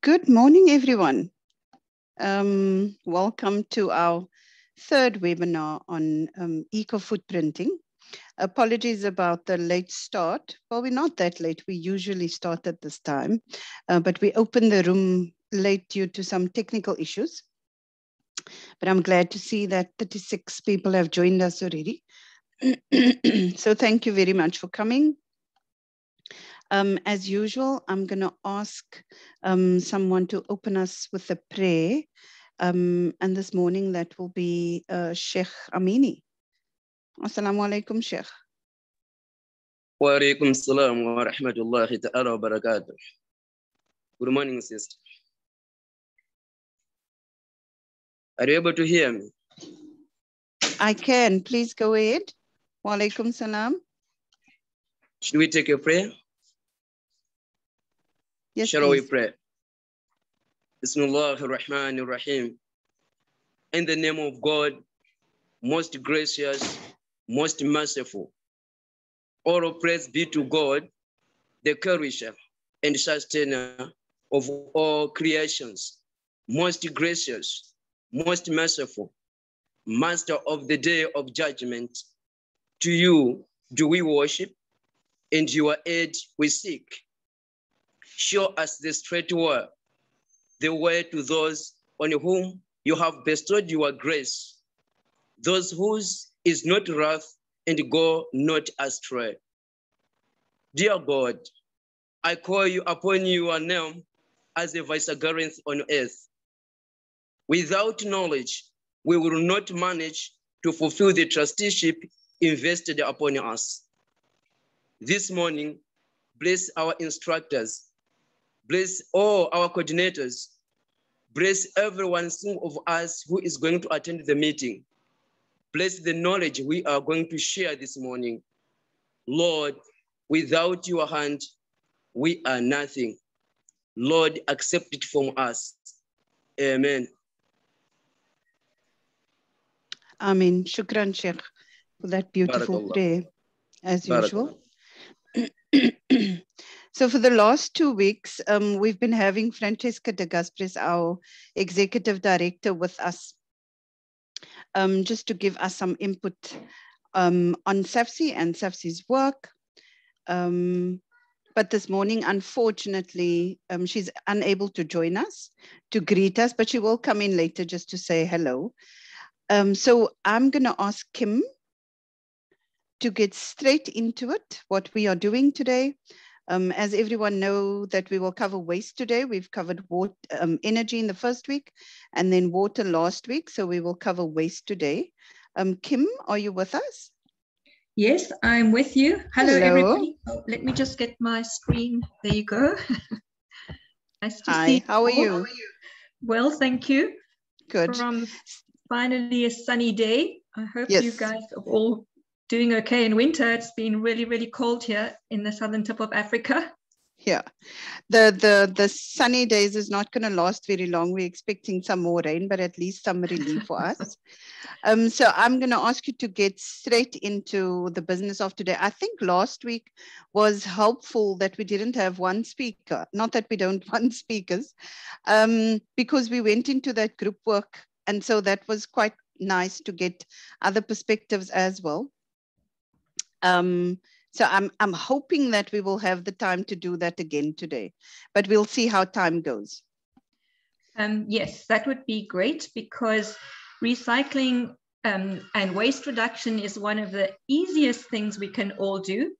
Good morning, everyone. Welcome to our third webinar on eco-footprinting. Apologies about the late start. Well, we're not that late. We usually start at this time, but we opened the room late due to some technical issues. But I'm glad to see that 36 people have joined us already. So thank you very much for coming. As usual, I'm going to ask someone to open us with a prayer. And this morning, that will be Sheikh Amini. Assalamu alaikum, Sheikh. Wa alaikum salam wa rahmatullahi ta'ala wa barakatuh. Good morning, sister. Are you able to hear me? I can. Please go ahead. Wa alaikum salam. Should we take a prayer? Yes, Shall please. we pray? Bismillahir Rahmanir Rahim. In the name of God, most gracious, most merciful. All praise be to God, the cherisher and sustainer of all creations, most gracious, most merciful, master of the day of judgment. To you do we worship, and your aid we seek. Show us the straight way to those on whom you have bestowed your grace, those whose is not wrath and go not astray. Dear God, I call you upon your name as a vicegerent on earth. Without knowledge, we will not manage to fulfill the trusteeship invested upon us. This morning, bless our instructors, bless all our coordinators, bless every single of us who is going to attend the meeting. Bless the knowledge we are going to share this morning. Lord, without your hand, we are nothing. Lord, accept it from us. Amen. Amen. Shukran, Sheikh, for that beautiful prayer, as usual. So for the last 2 weeks, we've been having Francesca de Gaspris, our executive director, with us, just to give us some input on SAFCEI and SAFCEI's work. But this morning, unfortunately, she's unable to join us, to greet us, but she will come in later just to say hello. So I'm going to ask Kim to get straight into it, what we are doing today. As everyone know that we will cover waste today. We've covered water, energy in the first week and then water last week. So we will cover waste today. Kim, are you with us? Yes, I'm with you. Hello, everybody. Oh, let me just get my screen. There you go. Nice to see you. How are you? Well, thank you. Good. From finally a sunny day. I hope you guys are all doing okay in winter. It's been really, really cold here in the southern tip of Africa. Yeah, the sunny days is not going to last very long. We're expecting some more rain, but at least some relief for us. So I'm going to ask you to get straight into the business of today. I think last week was helpful that we didn't have one speaker. Not that we don't want speakers, because we went into that group work. And so that was quite nice to get other perspectives as well. So I'm hoping that we will have the time to do that again today, but we'll see how time goes. Yes, that would be great, because recycling and waste reduction is one of the easiest things we can all do,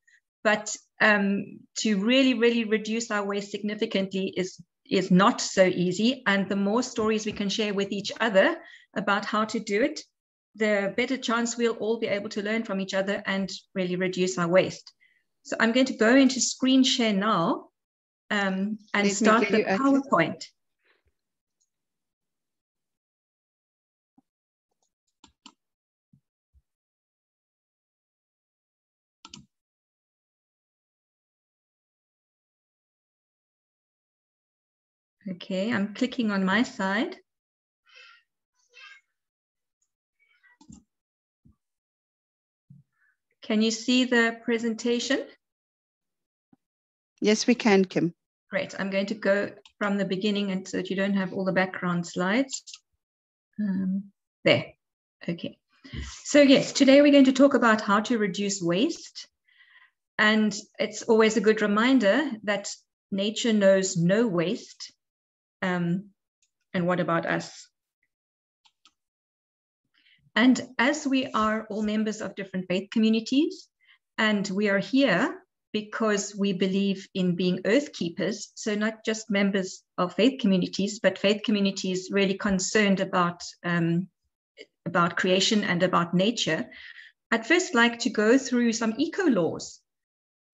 but to really, really reduce our waste significantly is not so easy. And the more stories we can share with each other about how to do it, the better chance we'll all be able to learn from each other and really reduce our waste. So I'm going to go into screen share now and start the PowerPoint. Okay, I'm clicking on my side. Can you see the presentation? Yes, we can, Kim. Great. I'm going to go from the beginning and so that you don't have all the background slides. There. Okay. So yes, today we're going to talk about how to reduce waste. And it's always a good reminder that nature knows no waste. And what about us? And as we are all members of different faith communities, and we are here because we believe in being earth keepers, so not just members of faith communities, but faith communities really concerned about creation and about nature, I'd first like to go through some eco laws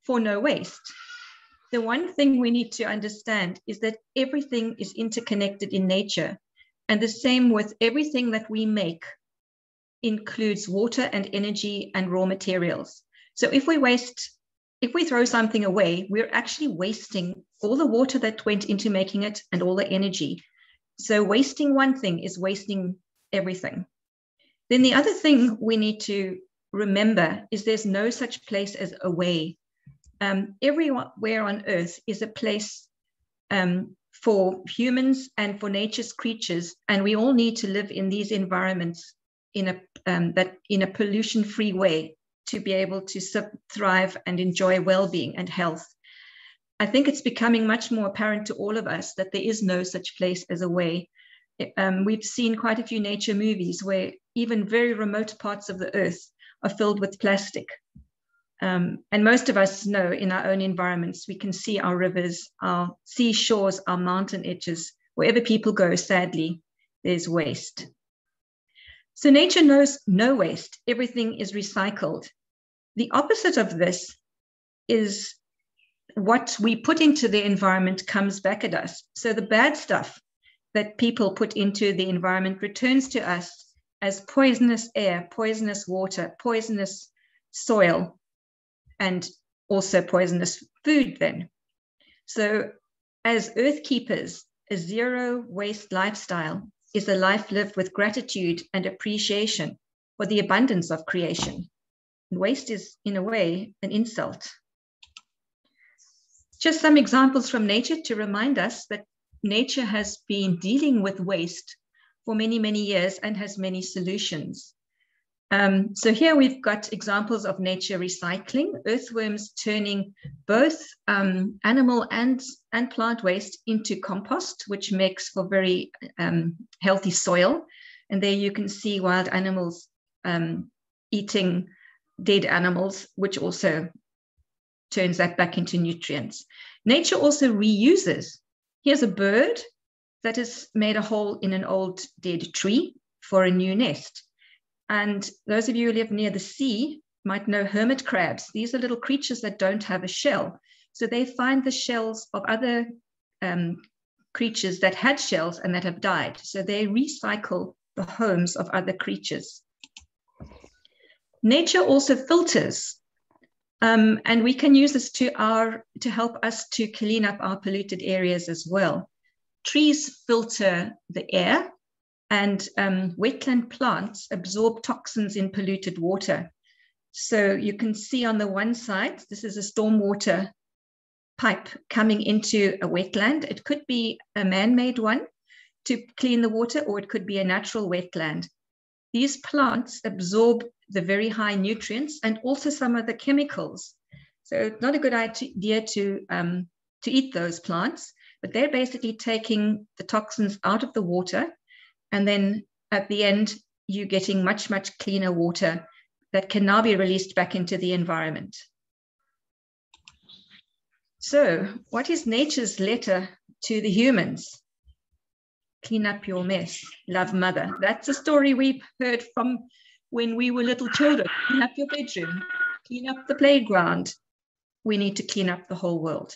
for no waste. The one thing we need to understand is that everything is interconnected in nature, and the same with everything that we make includes water and energy and raw materials. So if we throw something away, we're actually wasting all the water that went into making it and all the energy. So wasting one thing is wasting everything. Then the other thing we need to remember is there's no such place as away. Everywhere on earth is a place for humans and for nature's creatures, and we all need to live in these environments in a pollution-free way to be able to thrive and enjoy well-being and health. I think it's becoming much more apparent to all of us that there is no such place as away. We've seen quite a few nature movies where even very remote parts of the earth are filled with plastic. And most of us know in our own environments, we can see our rivers, our seashores, our mountain edges. Wherever people go, sadly, there's waste. So nature knows no waste. Everything is recycled. The opposite of this is what we put into the environment comes back at us. So the bad stuff that people put into the environment returns to us as poisonous air, poisonous water, poisonous soil, and also poisonous food then. So as earth keepers, a zero waste lifestyle is a life lived with gratitude and appreciation for the abundance of creation. And waste is, in a way, an insult. Just some examples from nature to remind us that nature has been dealing with waste for many, many years and has many solutions. So here we've got examples of nature recycling, earthworms turning both animal and plant waste into compost, which makes for very healthy soil. And there you can see wild animals eating dead animals, which also turns that back into nutrients. Nature also reuses. Here's a bird that has made a hole in an old dead tree for a new nest. And those of you who live near the sea might know hermit crabs. These are little creatures that don't have a shell. So they find the shells of other creatures that had shells and that have died. So they recycle the homes of other creatures. Nature also filters. And we can use this to help us to clean up our polluted areas as well. Trees filter the air, and wetland plants absorb toxins in polluted water. So you can see on the one side, this is a stormwater pipe coming into a wetland. It could be a man-made one to clean the water, or it could be a natural wetland. These plants absorb the very high nutrients and also some of the chemicals. So it's not a good idea to eat those plants, but they're basically taking the toxins out of the water. And then at the end, you're getting much, much cleaner water that can now be released back into the environment. So what is nature's letter to the humans? Clean up your mess, love mother. That's a story we've heard from when we were little children. Clean up your bedroom, clean up the playground. We need to clean up the whole world.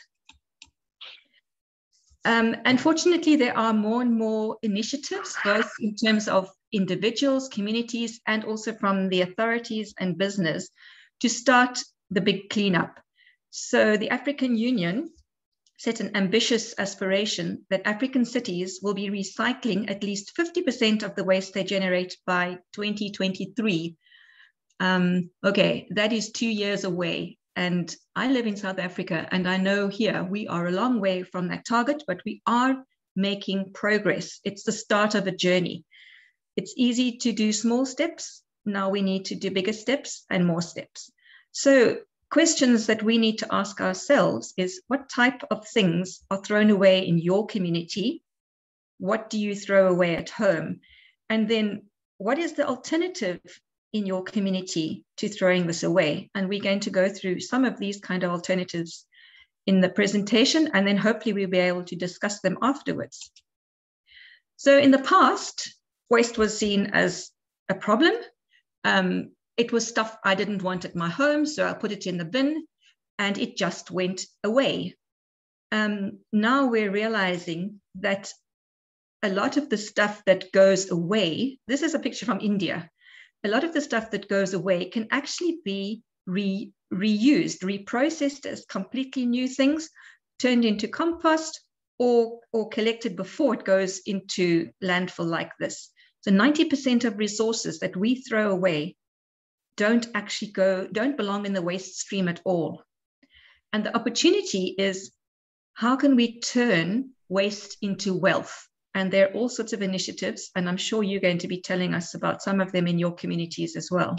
Unfortunately, there are more and more initiatives, both in terms of individuals, communities, and also from the authorities and business to start the big cleanup. So the African Union set an ambitious aspiration that African cities will be recycling at least 50% of the waste they generate by 2023. Okay, that is 2 years away. And I live in South Africa, and I know here we are a long way from that target, but we are making progress. It's the start of a journey. It's easy to do small steps. Now we need to do bigger steps and more steps. So questions that we need to ask ourselves is, what type of things are thrown away in your community? What do you throw away at home? And then what is the alternative in your community to throwing this away? And we're going to go through some of these kind of alternatives in the presentation, and then hopefully we'll be able to discuss them afterwards. So in the past, waste was seen as a problem. It was stuff I didn't want at my home, so I put it in the bin and it just went away. Now we're realizing that a lot of the stuff that goes away, this is a picture from India, a lot of the stuff that goes away can actually be reused, reprocessed as completely new things, turned into compost, or collected before it goes into landfill like this. So 90% of resources that we throw away don't belong in the waste stream at all. And the opportunity is, how can we turn waste into wealth? And there are all sorts of initiatives, and I'm sure you're going to be telling us about some of them in your communities as well.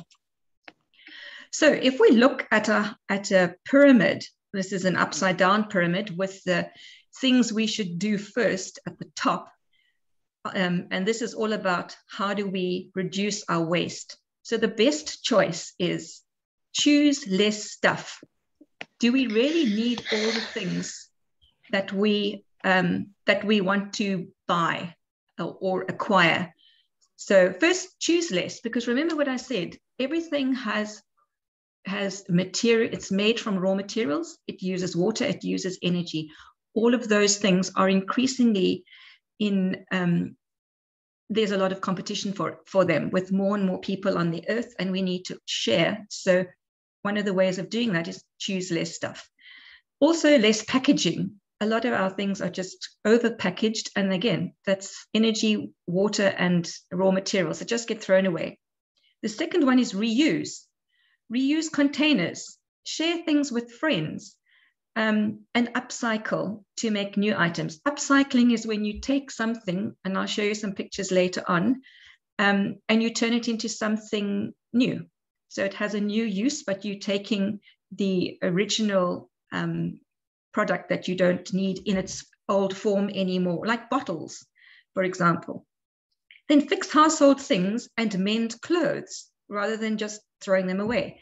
So if we look at a pyramid, this is an upside down pyramid with the things we should do first at the top. And this is all about how do we reduce our waste. So the best choice is choose less stuff. Do we really need all the things that we want to buy or acquire? So first, choose less, because remember what I said, everything has material, it's made from raw materials, it uses water, it uses energy. All of those things are increasingly in, there's a lot of competition for them with more and more people on the earth, and we need to share. So one of the ways of doing that is choose less stuff. Also, less packaging. A lot of our things are just over-packaged, and again, that's energy, water, and raw materials that just get thrown away. The second one is reuse. Reuse containers, share things with friends, and upcycle to make new items. Upcycling is when you take something, and I'll show you some pictures later on, and you turn it into something new. So it has a new use, but you're taking the original product that you don't need in its old form anymore, like bottles, for example. Then fix household things and mend clothes rather than just throwing them away.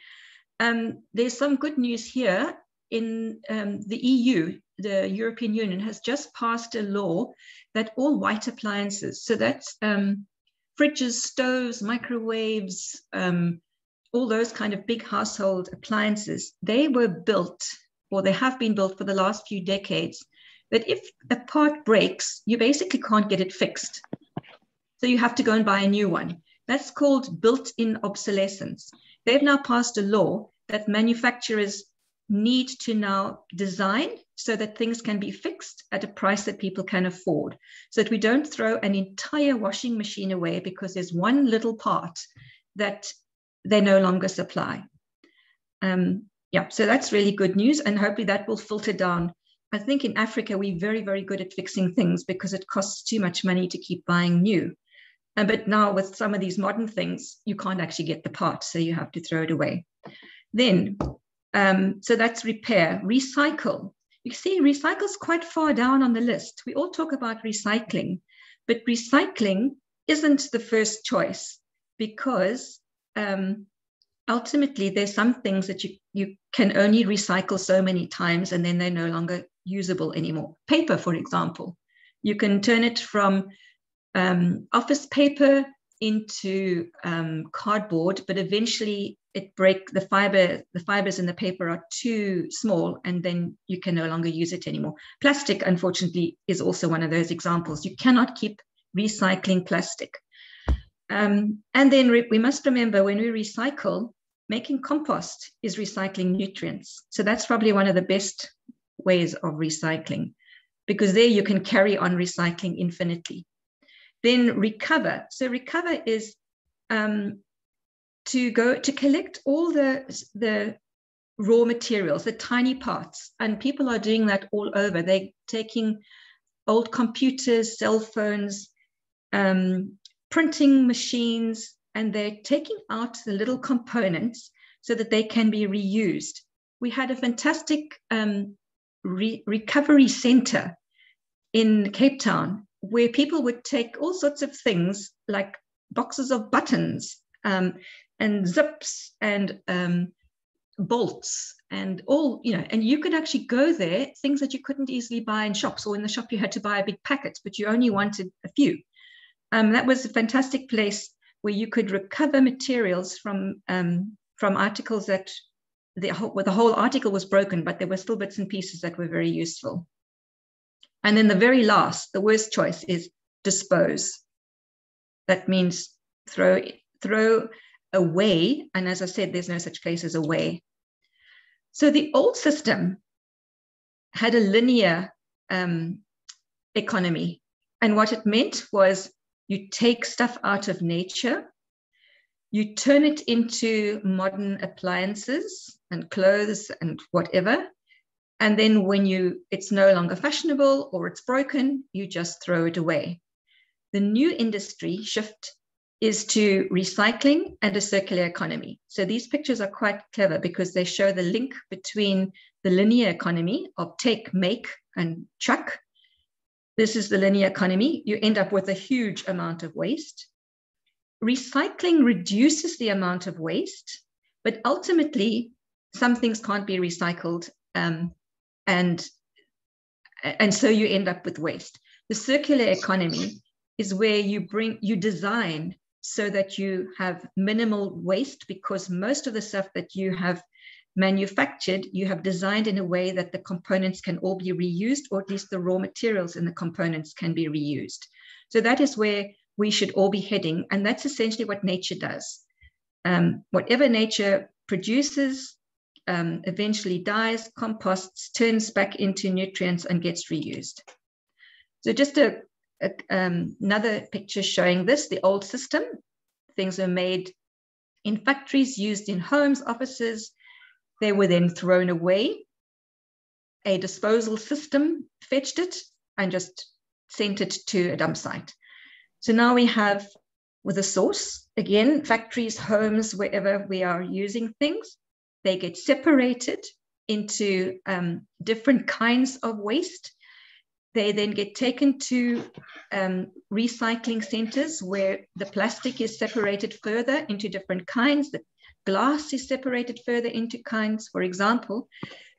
There's some good news here. In the EU, the European Union has just passed a law that all white appliances, so that's fridges, stoves, microwaves, all those kind of big household appliances, they were built, or they have been built for the last few decades, that if a part breaks, you basically can't get it fixed. So you have to go and buy a new one. That's called built-in obsolescence. They've now passed a law that manufacturers need to now design so that things can be fixed at a price that people can afford, so that we don't throw an entire washing machine away because there's one little part that they no longer supply. Yeah, so that's really good news, and hopefully that will filter down. I think in Africa, we're very, very good at fixing things because it costs too much money to keep buying new. But now with some of these modern things, you can't actually get the part, so you have to throw it away. Then, so that's repair. Recycle. You see, recycle is quite far down on the list. We all talk about recycling, but recycling isn't the first choice because ultimately there's some things that you can only recycle so many times and then they're no longer usable anymore. Paper, for example. You can turn it from office paper into cardboard, but eventually the fibers in the paper are too small and then you can no longer use it anymore. Plastic, unfortunately, is also one of those examples. You cannot keep recycling plastic. And then we must remember, when we recycle, making compost is recycling nutrients. So that's probably one of the best ways of recycling, because there you can carry on recycling infinitely. Then recover. So recover is to collect all the raw materials, the tiny parts. And people are doing that all over. They're taking old computers, cell phones, printing machines, and they're taking out the little components so that they can be reused. We had a fantastic recovery center in Cape Town where people would take all sorts of things like boxes of buttons and zips and bolts and all, and you could actually go there, things that you couldn't easily buy in shops, or in the shop you had to buy a big packet, but you only wanted a few. That was a fantastic place where you could recover materials from articles that the whole article was broken, but there were still bits and pieces that were very useful. And then the very last, the worst choice is dispose. That means throw away. And as I said, there's no such place as away. So the old system had a linear economy. And what it meant was you take stuff out of nature, you turn it into modern appliances and clothes and whatever. And then when it's no longer fashionable or it's broken, you just throw it away. The new industry shift is to recycling and a circular economy. So these pictures are quite clever because they show the link between the linear economy of take, make, and chuck. This is the linear economy. You end up with a huge amount of waste. Recycling reduces the amount of waste, but ultimately some things can't be recycled, and so you end up with waste. The circular economy is where you design so that you have minimal waste, because most of the stuff that you have manufactured, you have designed in a way that the components can all be reused, or at least the raw materials in the components can be reused. So that is where we should all be heading. And that's essentially what nature does. Whatever nature produces eventually dies, composts, turns back into nutrients and gets reused. So just another picture showing this, the old system. Things are made in factories, used in homes, offices. They were then thrown away. A disposal system fetched it and just sent it to a dump site. So now we have, with a source, again, factories, homes, wherever we are using things, they get separated into different kinds of waste. They then get taken to recycling centers where the plastic is separated further into different kinds. The glass is separated further into kinds, for example,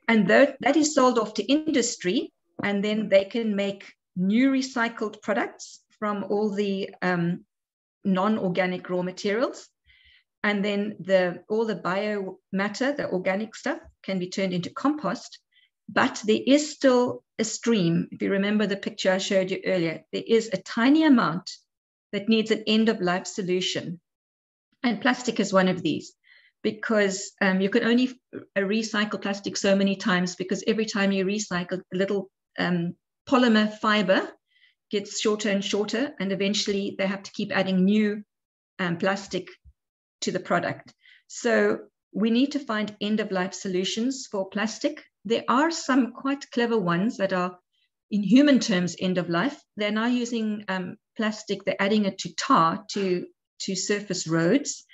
and that is sold off to industry, and then they can make new recycled products from all the non-organic raw materials. And then all the biomatter, the organic stuff, can be turned into compost. But there is still a stream. If you remember the picture I showed you earlier, there is a tiny amount that needs an end-of-life solution. And plastic is one of these, because you can only recycle plastic so many times, because every time you recycle, a little polymer fiber gets shorter and shorter, and eventually they have to keep adding new plastic to the product. So we need to find end-of-life solutions for plastic. There are some quite clever ones that are, in human terms, end-of-life. They're now using plastic, they're adding it to tar to surface roads.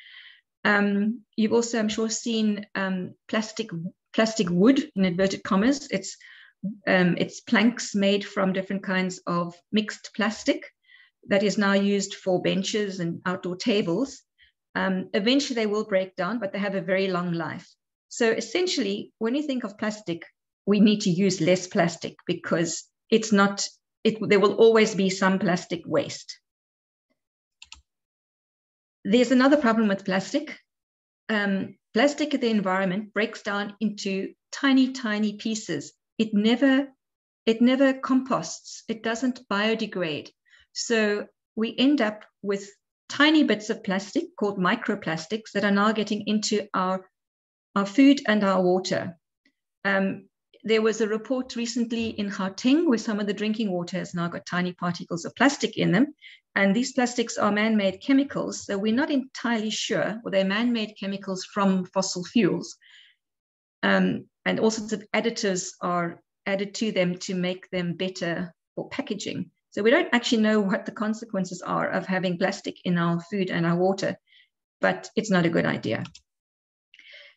You've also, I'm sure, seen plastic wood, in inverted commas. It's planks made from different kinds of mixed plastic that is now used for benches and outdoor tables. Eventually they will break down, but they have a very long life. So essentially, when you think of plastic, we need to use less plastic, because there will always be some plastic waste. There's another problem with plastic. Plastic in the environment breaks down into tiny, tiny pieces. It never composts. It doesn't biodegrade. So we end up with tiny bits of plastic called microplastics that are now getting into our food and our water. There was a report recently in Gauteng where some of the drinking water has now got tiny particles of plastic in them. And these plastics are man-made chemicals. So we're not entirely sure, well, they're man-made chemicals from fossil fuels. and all sorts of additives are added to them to make them better for packaging. So we don't actually know what the consequences are of having plastic in our food and our water, but it's not a good idea.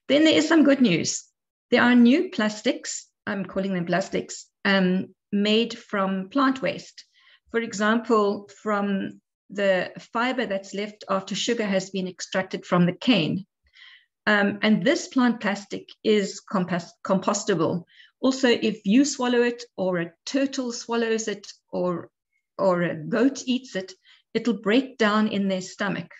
Then there is some good news. There are new plastics, I'm calling them plastics, made from plant waste. For example, from the fiber that's left after sugar has been extracted from the cane. And this plant plastic is compostable. Also, if you swallow it, or a turtle swallows it, or a goat eats it, it'll break down in their stomach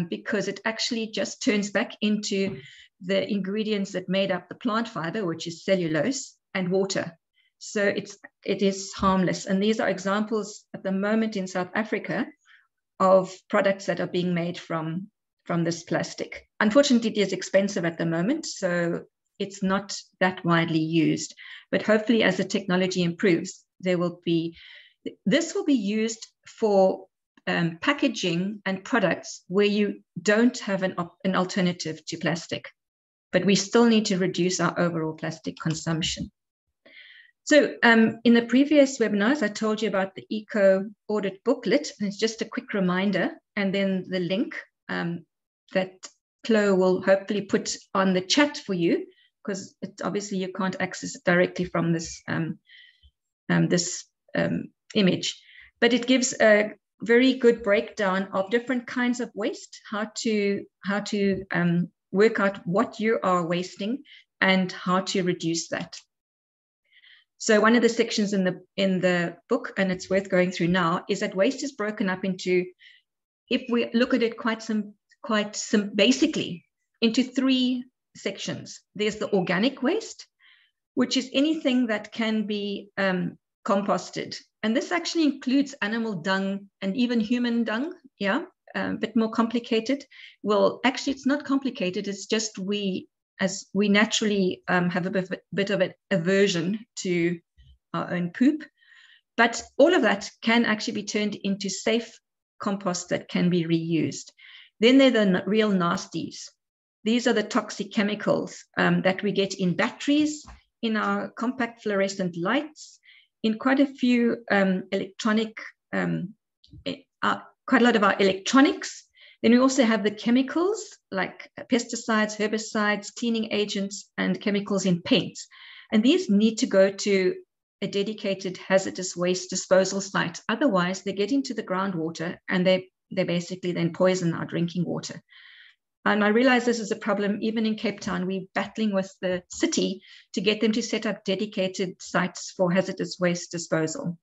because it actually just turns back into the ingredients that made up the plant fiber, which is cellulose and water. So it is harmless. And these are examples at the moment in South Africa of products that are being made from this plastic. Unfortunately, it is expensive at the moment, so it's not that widely used. But hopefully, as the technology improves, this will be used for packaging and products where you don't have an alternative to plastic. But we still need to reduce our overall plastic consumption. So in the previous webinars, I told you about the Eco Audit Booklet, and it's just a quick reminder, and then the link that Chloe will hopefully put on the chat for you, because obviously you can't access it directly from this, image. But it gives a very good breakdown of different kinds of waste, how to work out what you are wasting and how to reduce that. So one of the sections in the book, and it's worth going through now, is that waste is broken up into, if we look at it quite basically, into 3 sections. There's the organic waste, which is anything that can be composted. And this actually includes animal dung and even human dung, yeah, a bit more complicated. Well, actually, it's not complicated. It's just as we naturally have a bit of an aversion to our own poop. But all of that can actually be turned into safe compost that can be reused. Then there are the real nasties. These are the toxic chemicals that we get in batteries, in our compact fluorescent lights, in quite a few quite a lot of our electronics. Then we also have the chemicals like pesticides, herbicides, cleaning agents, and chemicals in paints. And these need to go to a dedicated hazardous waste disposal site. Otherwise, they get into the groundwater and they basically then poison our drinking water. And I realize this is a problem even in Cape Town. We're battling with the city to get them to set up dedicated sites for hazardous waste disposal.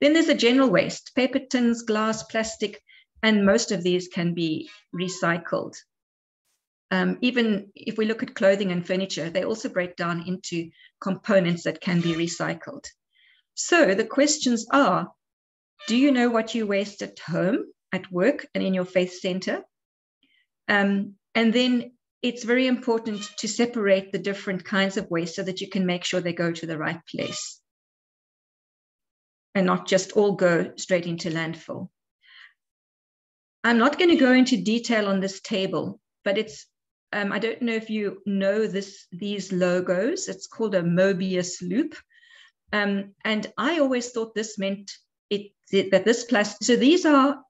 Then there's the general waste, paper, tins, glass, plastic, and most of these can be recycled. Even if we look at clothing and furniture, they also break down into components that can be recycled. So the questions are, do you know what you waste at home, at work, and in your faith center? And then it's very important to separate the different kinds of waste so that you can make sure they go to the right place and not just all go straight into landfill. I'm not going to go into detail on this table, but it's, I don't know if you know these logos. It's called a Mobius loop. And I always thought this meant that this plastic, so these are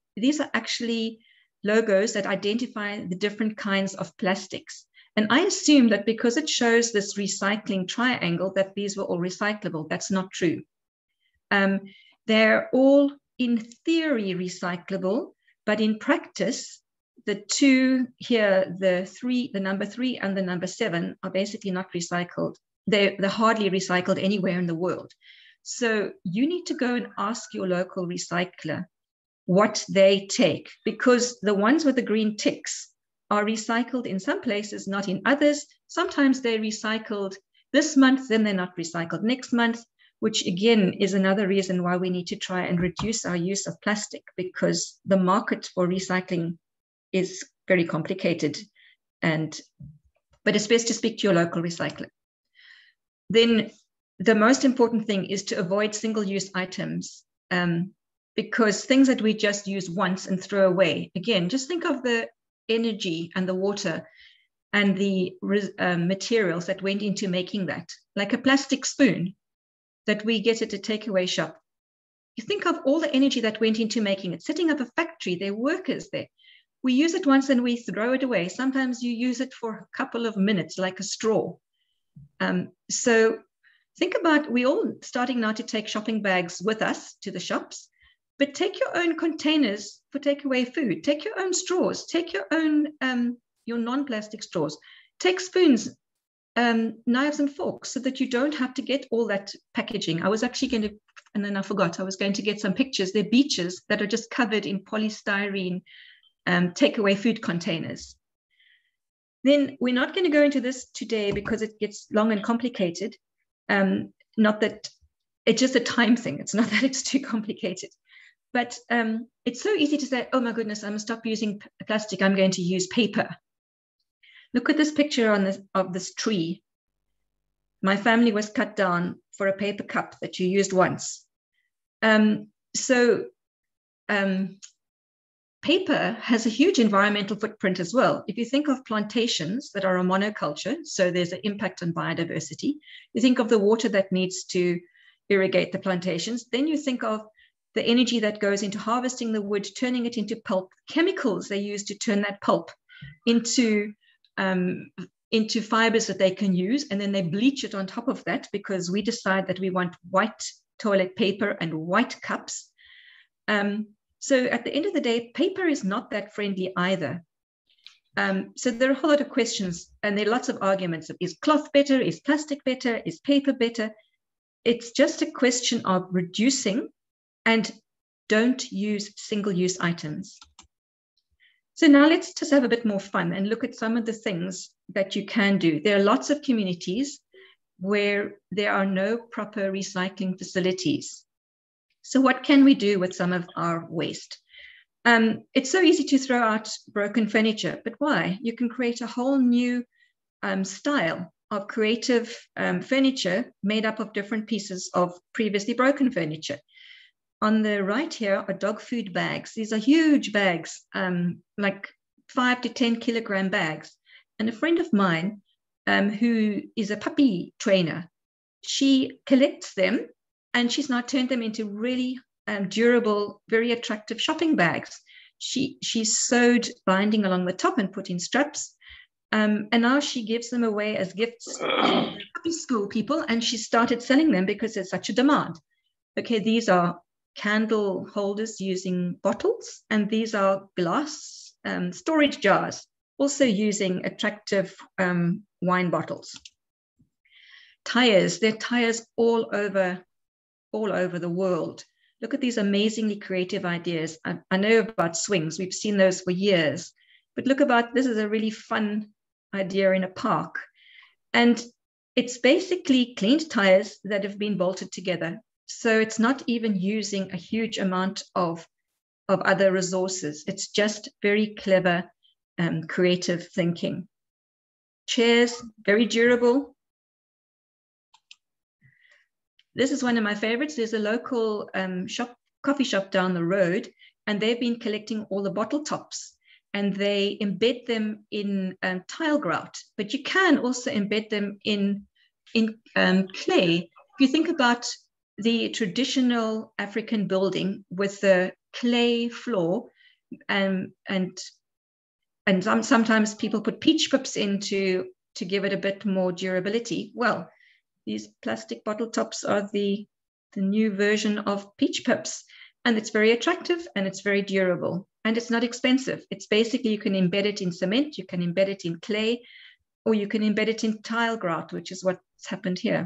actually logos that identify the different kinds of plastics. And I assume that because it shows this recycling triangle, that these were all recyclable. That's not true. They're all in theory recyclable, but in practice, the two here, the number 3 and the number 7 are basically not recycled. They're hardly recycled anywhere in the world. So you need to go and ask your local recycler what they take, because the ones with the green ticks are recycled in some places, not in others. Sometimes they're recycled this month, then they're not recycled next month, which again is another reason why we need to try and reduce our use of plastic, because the market for recycling is very complicated. But it's best to speak to your local recycler. Then the most important thing is to avoid single-use items, because things that we just use once and throw away, again, just think of the energy and the water and the materials that went into making that, like a plastic spoon that we get at a takeaway shop. You think of all the energy that went into making it, setting up a factory, there are workers there. We use it once and we throw it away. Sometimes you use it for a couple of minutes, like a straw. So think about, we're all starting now to take shopping bags with us to the shops, but take your own containers for takeaway food. Take your own straws. Take your own, your non-plastic straws. Take spoons, knives and forks, so that you don't have to get all that packaging. I was actually going to, and then I forgot, I was going to get some pictures. They're beaches that are just covered in polystyrene takeaway food containers. Then we're not going to go into this today because it gets long and complicated. Not that it's just a time thing. It's not that it's too complicated. But it's so easy to say, oh my goodness, I'm going to stop using plastic. I'm going to use paper. Look at this picture on this, of this tree. My family was cut down for a paper cup that you used once. Paper has a huge environmental footprint as well. If you think of plantations that are a monoculture, so there's an impact on biodiversity, you think of the water that needs to irrigate the plantations, then you think of the energy that goes into harvesting the wood, turning it into pulp, chemicals they use to turn that pulp into fibers that they can use, and then they bleach it on top of that because we decide that we want white toilet paper and white cups. So at the end of the day, paper is not that friendly either. So there are a whole lot of questions, and there are lots of arguments of, is cloth better? Is plastic better? Is paper better? It's just a question of reducing and don't use single-use items. So now let's just have a bit more fun and look at some of the things that you can do. There are lots of communities where there are no proper recycling facilities. So what can we do with some of our waste? It's so easy to throw out broken furniture, but why? You can create a whole new style of creative furniture made up of different pieces of previously broken furniture. On the right here are dog food bags. These are huge bags, like 5 to 10 kilogram bags. And a friend of mine who is a puppy trainer, she collects them and she's now turned them into really durable, very attractive shopping bags. She sewed binding along the top and put in straps. And now she gives them away as gifts to puppy school people, and she started selling them because there's such a demand. Okay, these are candle holders using bottles, and these are glass storage jars, also using attractive wine bottles. Tires, there are tires all over the world. Look at these amazingly creative ideas. I know about swings. We've seen those for years. But look about, this is a really fun idea in a park. And it's basically cleaned tires that have been bolted together. So it's not even using a huge amount of other resources. It's just very clever, creative thinking. Chairs, very durable. This is one of my favorites. There's a local coffee shop down the road, and they've been collecting all the bottle tops, and they embed them in tile grout. But you can also embed them in clay. If you think about the traditional African building with the clay floor, and sometimes people put peach pips in to give it a bit more durability. Well, these plastic bottle tops are the new version of peach pips, and it's very attractive and it's very durable and it's not expensive. It's basically, you can embed it in cement, you can embed it in clay, or you can embed it in tile grout, which is what's happened here.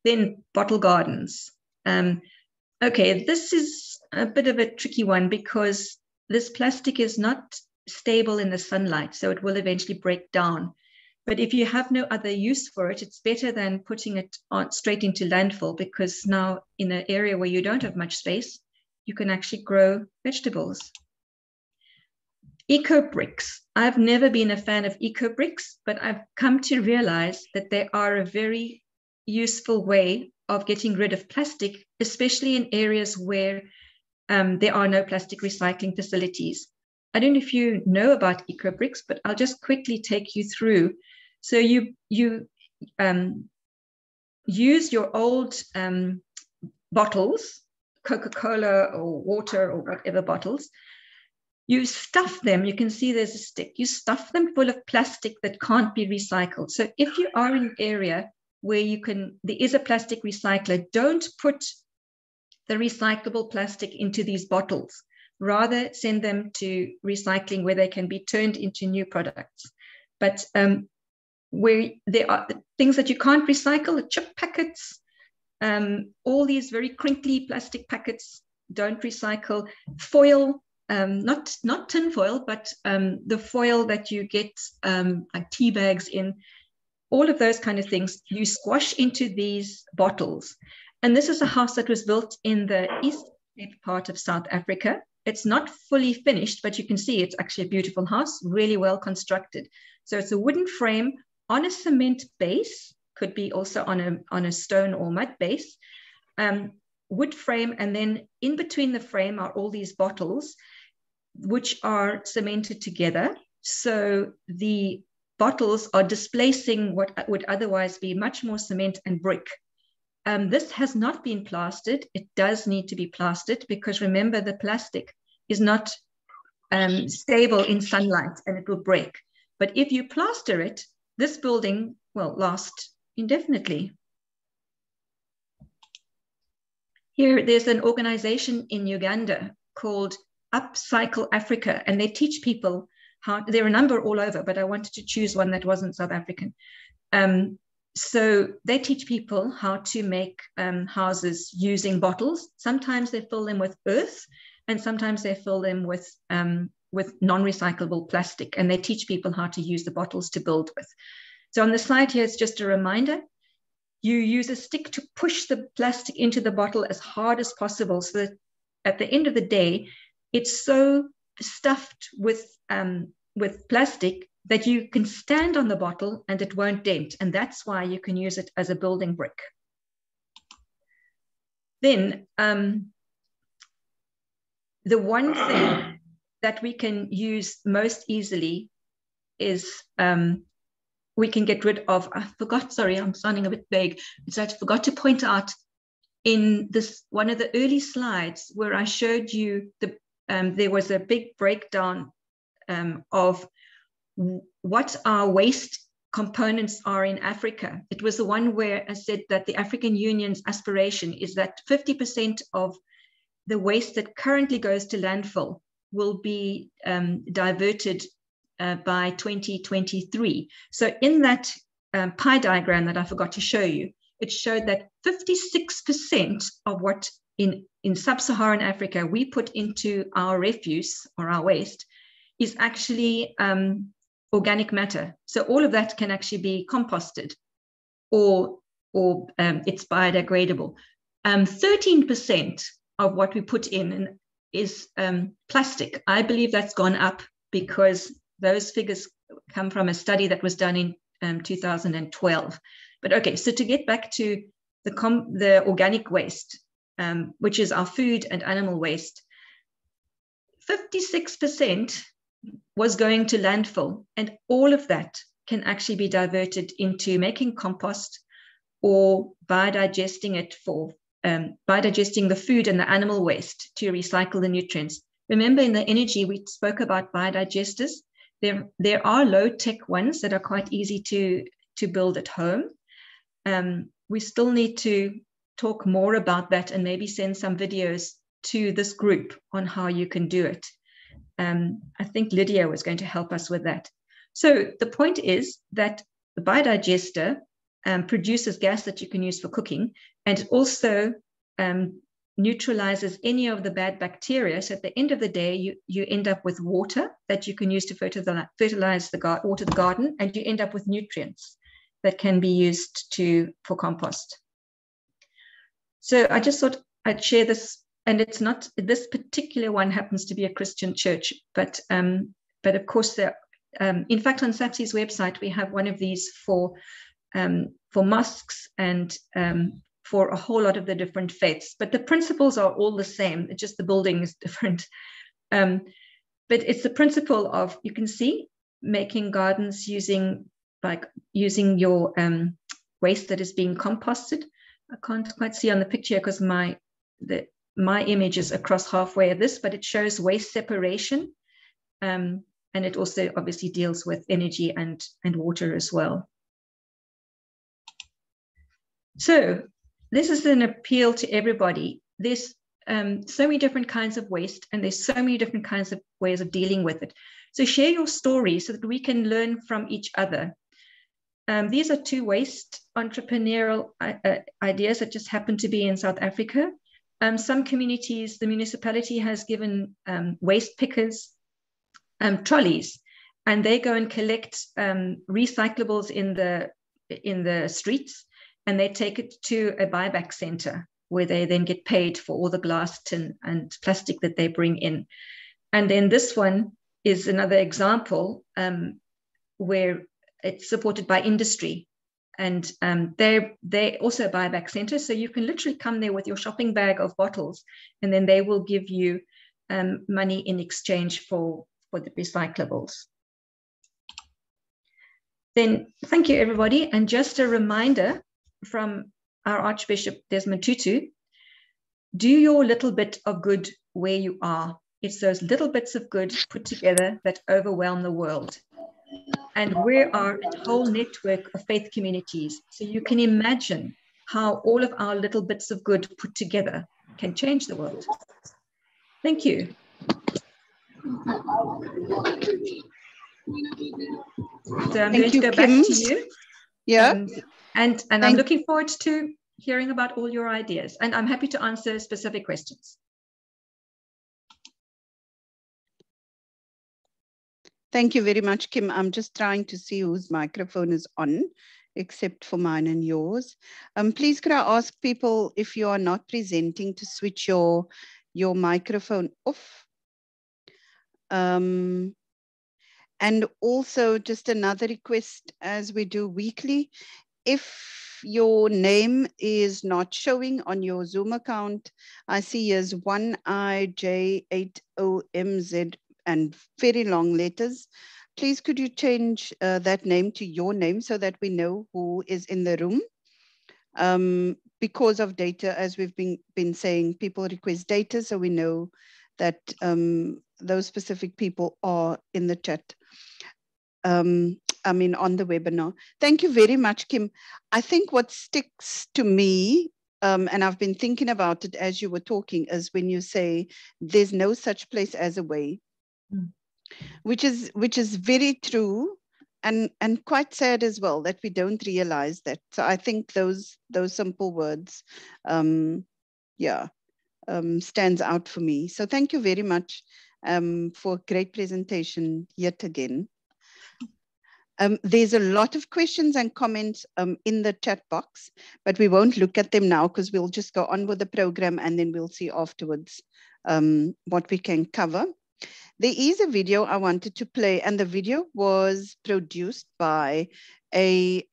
Then bottle gardens. Okay, this is a bit of a tricky one because this plastic is not stable in the sunlight, so it will eventually break down. But if you have no other use for it, it's better than putting it straight into landfill, because now in an area where you don't have much space, you can actually grow vegetables. Eco bricks. I've never been a fan of eco bricks, but I've come to realize that they are a very useful way of getting rid of plastic, especially in areas where there are no plastic recycling facilities. I don't know if you know about eco-bricks, but I'll just quickly take you through. So you use your old bottles, Coca-Cola or water or whatever bottles. You stuff them, you can see there's a stick. You stuff them full of plastic that can't be recycled. So if you are in an area where there is a plastic recycler, don't put the recyclable plastic into these bottles. Rather, send them to recycling where they can be turned into new products. But where there are things that you can't recycle, the chip packets, all these very crinkly plastic packets, don't recycle. Foil, not tin foil, but the foil that you get like tea bags in, all of those kind of things, you squash into these bottles. And this is a house that was built in the east part of South Africa. It's not fully finished, but you can see it's actually a beautiful house, really well constructed. So it's a wooden frame on a cement base, could be also on a stone or mud base, wood frame, and then in between the frame are all these bottles, which are cemented together. So the bottles are displacing what would otherwise be much more cement and brick. This has not been plastered. It does need to be plastered because remember, the plastic is not stable in sunlight and it will break. But if you plaster it, this building will last indefinitely. Here, there's an organization in Uganda called Upcycle Africa, and they teach people how, there are a number all over, but I wanted to choose one that wasn't South African. So they teach people how to make houses using bottles. Sometimes they fill them with earth, and sometimes they fill them with non-recyclable plastic, and they teach people how to use the bottles to build with. So on the slide here, it's just a reminder. You use a stick to push the plastic into the bottle as hard as possible, so that at the end of the day, it's so stuffed with plastic that you can stand on the bottle and it won't dent. And that's why you can use it as a building brick. Then the one thing that we can use most easily is we can get rid of, I forgot, sorry, I'm sounding a bit vague. So I forgot to point out in this one of the early slides where I showed you there was a big breakdown of what our waste components are in Africa. It was the one where I said that the African Union's aspiration is that 50% of the waste that currently goes to landfill will be diverted by 2023. So in that pie diagram that I forgot to show you, it showed that 56% of what in sub-Saharan Africa we put into our refuse or our waste is actually organic matter. So all of that can actually be composted or it's biodegradable. 13% of what we put in is plastic. I believe that's gone up because those figures come from a study that was done in 2012. But okay, so to get back to the organic waste, which is our food and animal waste, 56% was going to landfill, and all of that can actually be diverted into making compost or biodigesting it for biodigesting the food and the animal waste to recycle the nutrients. Remember, in the energy we spoke about biodigesters. There are low-tech ones that are quite easy to build at home. We still need to talk more about that and maybe send some videos to this group on how you can do it. I think Lydia was going to help us with that. So the point is that the biodigester produces gas that you can use for cooking, and it also neutralizes any of the bad bacteria. So at the end of the day, you end up with water that you can use to fertilize water the garden, and you end up with nutrients that can be used for compost. So I just thought I'd share this. And it's not, this particular one happens to be a Christian church, but of course, in fact, on SAFCEI's website, we have one of these for mosques and for a whole lot of the different faiths. But the principles are all the same. It's just the building is different. but it's the principle of, you can see, making gardens using your waste that is being composted. I can't quite see on the picture because my image is across halfway of this, but it shows waste separation. And it also obviously deals with energy and water as well. So this is an appeal to everybody. There's so many different kinds of waste, and there's so many different kinds of ways of dealing with it. So share your story so that we can learn from each other. These are 2 waste entrepreneurial ideas that just happen to be in South Africa. Some communities, the municipality has given waste pickers trolleys, and they go and collect recyclables in the streets, and they take it to a buyback center where they then get paid for all the glass, tin, and plastic that they bring in. And then this one is another example where it's supported by industry, and they're also a buyback center. So you can literally come there with your shopping bag of bottles, and then they will give you money in exchange for the recyclables. Then thank you, everybody. And just a reminder from our Archbishop Desmond Tutu, do your little bit of good where you are. It's those little bits of good put together that overwhelm the world. And we are a whole network of faith communities. So you can imagine how all of our little bits of good put together can change the world. Thank you. So I'm going to go back to you. Yeah. And I'm looking forward to hearing about all your ideas. And I'm happy to answer specific questions. Thank you very much, Kim. I'm just trying to see whose microphone is on, except for mine and yours. Please, could I ask people, if you are not presenting, to switch your microphone off? And also, just another request, as we do weekly, if your name is not showing on your Zoom account, I see as 1IJ80MZ and very long letters. Please, could you change that name to your name so that we know who is in the room? Because of data, as we've been saying, people request data, so we know that those specific people are in the chat. I mean, on the webinar. Thank you very much, Kim. I think what sticks to me, and I've been thinking about it as you were talking, is when you say there's no such place as a way, which is very true, and quite sad as well that we don't realize that. So I think those simple words, stands out for me. So thank you very much for a great presentation yet again. There's a lot of questions and comments in the chat box, but we won't look at them now because we'll just go on with the program and then we'll see afterwards what we can cover. There is a video I wanted to play, and the video was produced by a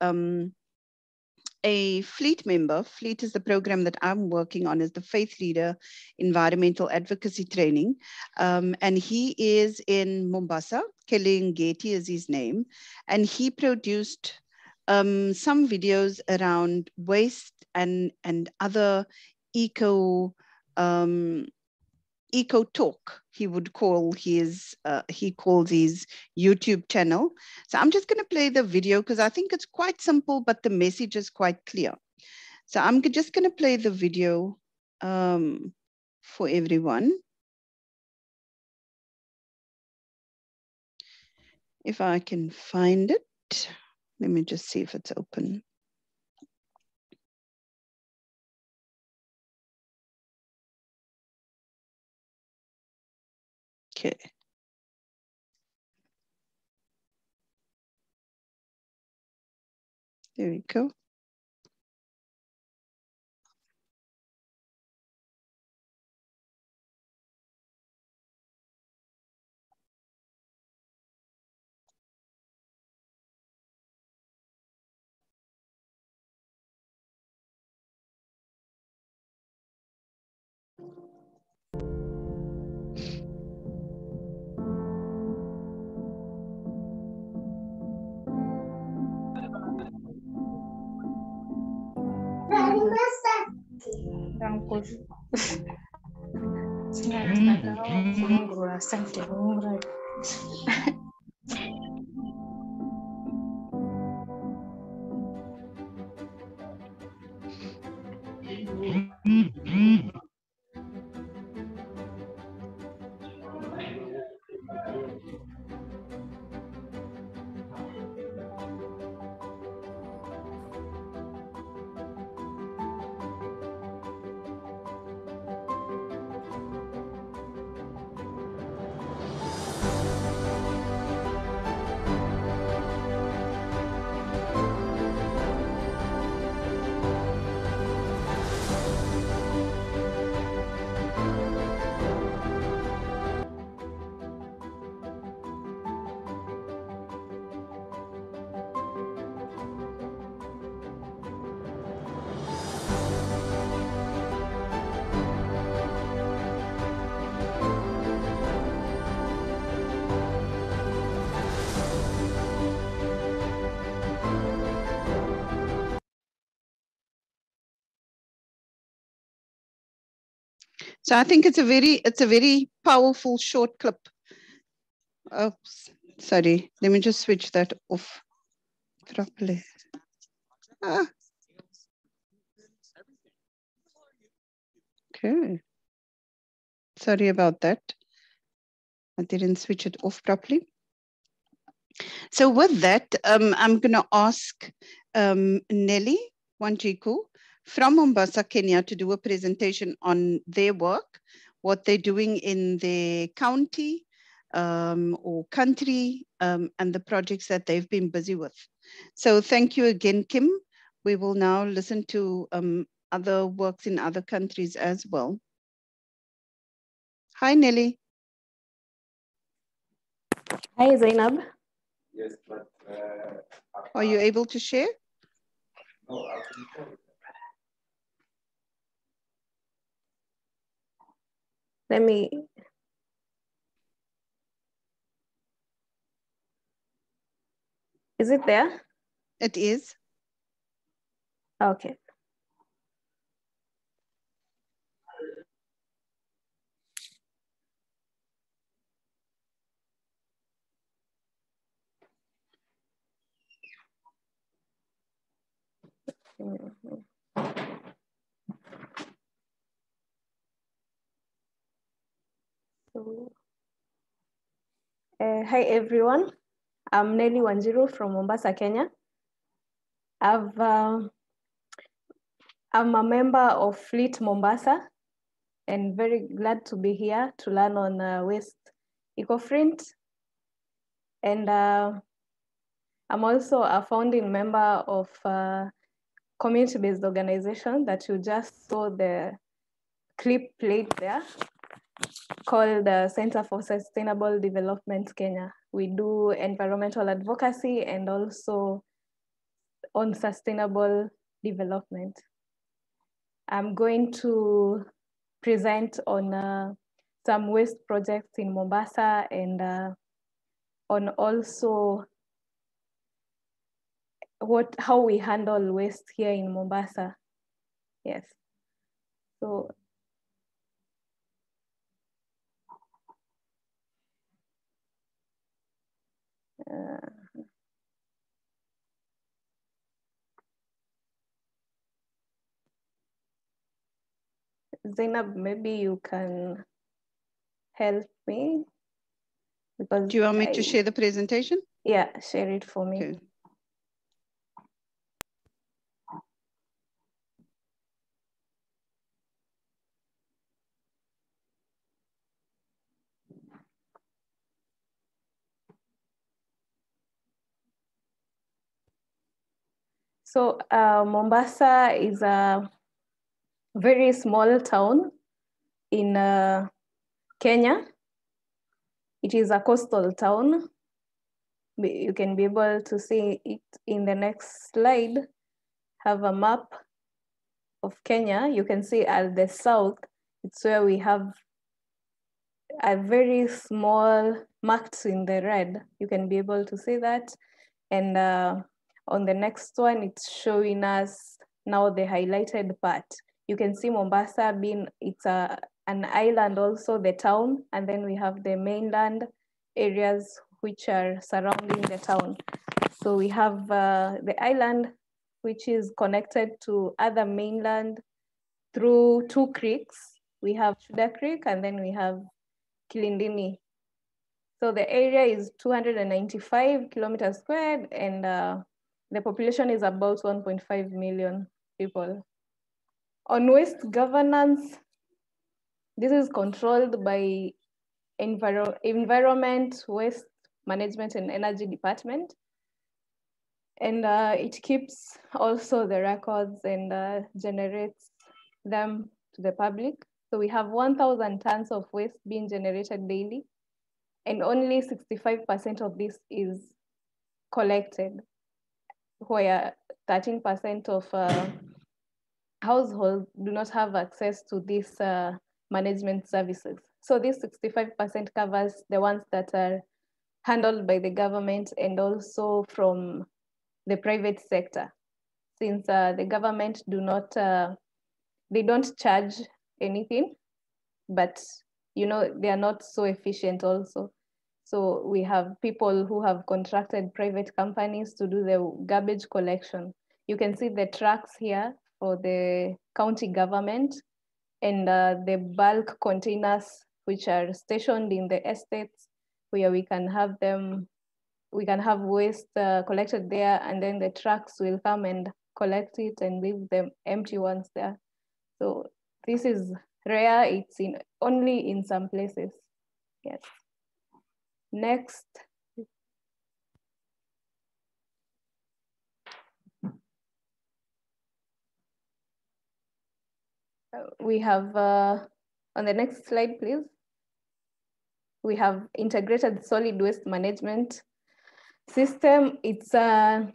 Fleet member. Fleet is the program that I'm working on, as the Faith Leader Environmental Advocacy Training. And he is in MOMBASA. Kelly Ngeti is his name. And he produced some videos around waste and other eco talk, he would call his, he calls his YouTube channel. So I'm just going to play the video because I think it's quite simple, but the message is quite clear. So I'm just going to play the video for everyone. If I can find it, let me just see if it's open. Okay. There we go. So I think it's a very powerful short clip. Oops, sorry. Let me just switch that off properly. Okay. Sorry about that. I didn't switch it off properly. So with that, I'm going to ask Nelly Wanjiku from Mombasa, Kenya, to do a presentation on their work, what they're doing in their county or country, and the projects that they've been busy with. So thank you again, Kim. We will now listen to other works in other countries as well. Hi, Nelly. Hi, Zainab. Yes, but are you able to share? No, let me. Is it there? It is. Okay. Hi, everyone. I'm Nelly Wanjiru from Mombasa, Kenya. I'm a member of Fleet Mombasa and very glad to be here to learn on waste eco-print. And I'm also a founding member of a community-based organization that you just saw the clip played there, called the Center for Sustainable Development Kenya. We do environmental advocacy and also on sustainable development. I'm going to present on some waste projects in Mombasa and on also how we handle waste here in Mombasa. Yes. So Zainab, maybe you can help me. Because do you want me to share the presentation? Yeah, share it for me. Okay. So Mombasa is a very small town in Kenya. It is a coastal town. You can be able to see it in the next slide. Have a map of Kenya. You can see at the south, it's where we have a very small marked in the red. You can be able to see that. And on the next one, it's showing us now the highlighted part. You can see Mombasa being, it's an island also, the town, and then we have the mainland areas which are surrounding the town. So we have the island, which is connected to other mainland through 2 creeks. We have Shuda Creek, and then we have Kilindini. So the area is 295 kilometers squared, and the population is about 1.5 million people. On waste governance, this is controlled by Environment, Waste Management and Energy Department. And it keeps also the records and generates them to the public. So we have 1,000 tons of waste being generated daily, and only 65% of this is collected, where 13% of households do not have access to these management services. So this 65% covers the ones that are handled by the government and also from the private sector. Since the government they don't charge anything, but they are not so efficient also. So we have people who have contracted private companies to do the garbage collection. You can see the trucks here for the county government, and the bulk containers which are stationed in the estates, where we can have waste collected there, and then the trucks will come and collect it and leave them empty ones there. So this is rare, it's only in some places. Yes. Next. We have, on the next slide, please. We have integrated solid waste management system. It's an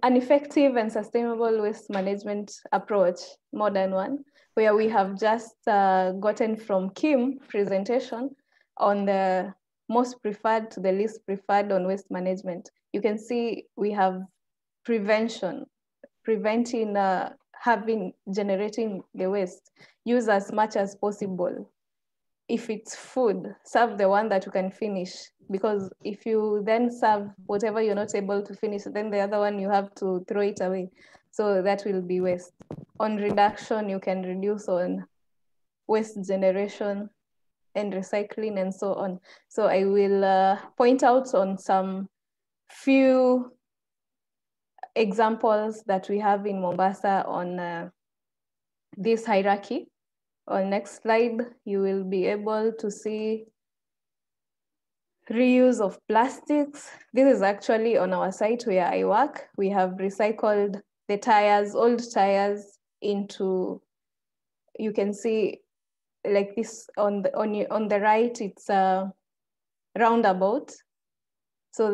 effective and sustainable waste management approach, modern one, where we have just gotten from Kim presentation on the most preferred to the least preferred on waste management. You can see we have preventing generating the waste. Use as much as possible. If it's food, serve the one that you can finish, because if you then serve whatever you're not able to finish, then the other one you have to throw it away. So that will be waste. On reduction, you can reduce on waste generation and recycling and so on. So I will point out on some few examples that we have in Mombasa on this hierarchy. On next slide, you will be able to see reuse of plastics. This is actually on our site where I work. We have recycled the tires, old tires, into, you can see like this on the right, it's a roundabout. So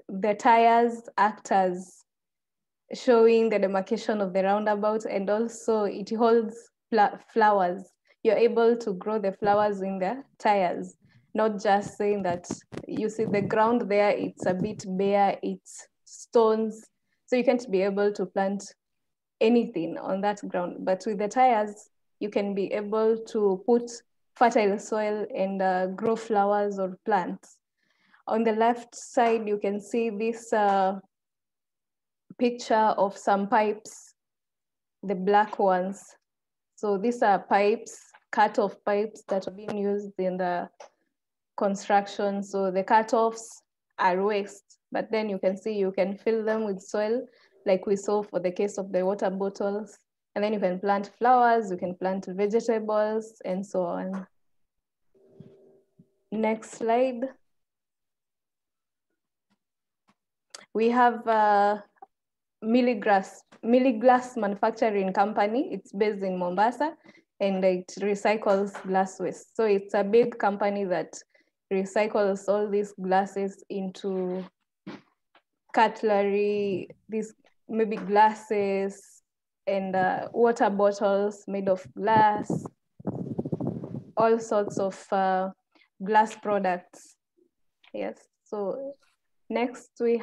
the tires act as showing the demarcation of the roundabout, and also it holds flowers. You're able to grow the flowers in the tires, not just saying that you see the ground there, it's a bit bare, it's stones, so you can't be able to plant anything on that ground. But with the tires, you can be able to put fertile soil and grow flowers or plants. On the left side, you can see this picture of some pipes, the black ones. So these are pipes, cut-off pipes that are being used in the construction. So the cut-offs are waste, but then you can see you can fill them with soil, like we saw for the case of the water bottles. And then you can plant flowers, you can plant vegetables, and so on. Next slide. We have Milliglass Manufacturing Company. It's based in Mombasa, and it recycles glass waste. So it's a big company that recycles all these glasses into cutlery, these maybe glasses, and water bottles made of glass, all sorts of glass products. Yes, so next we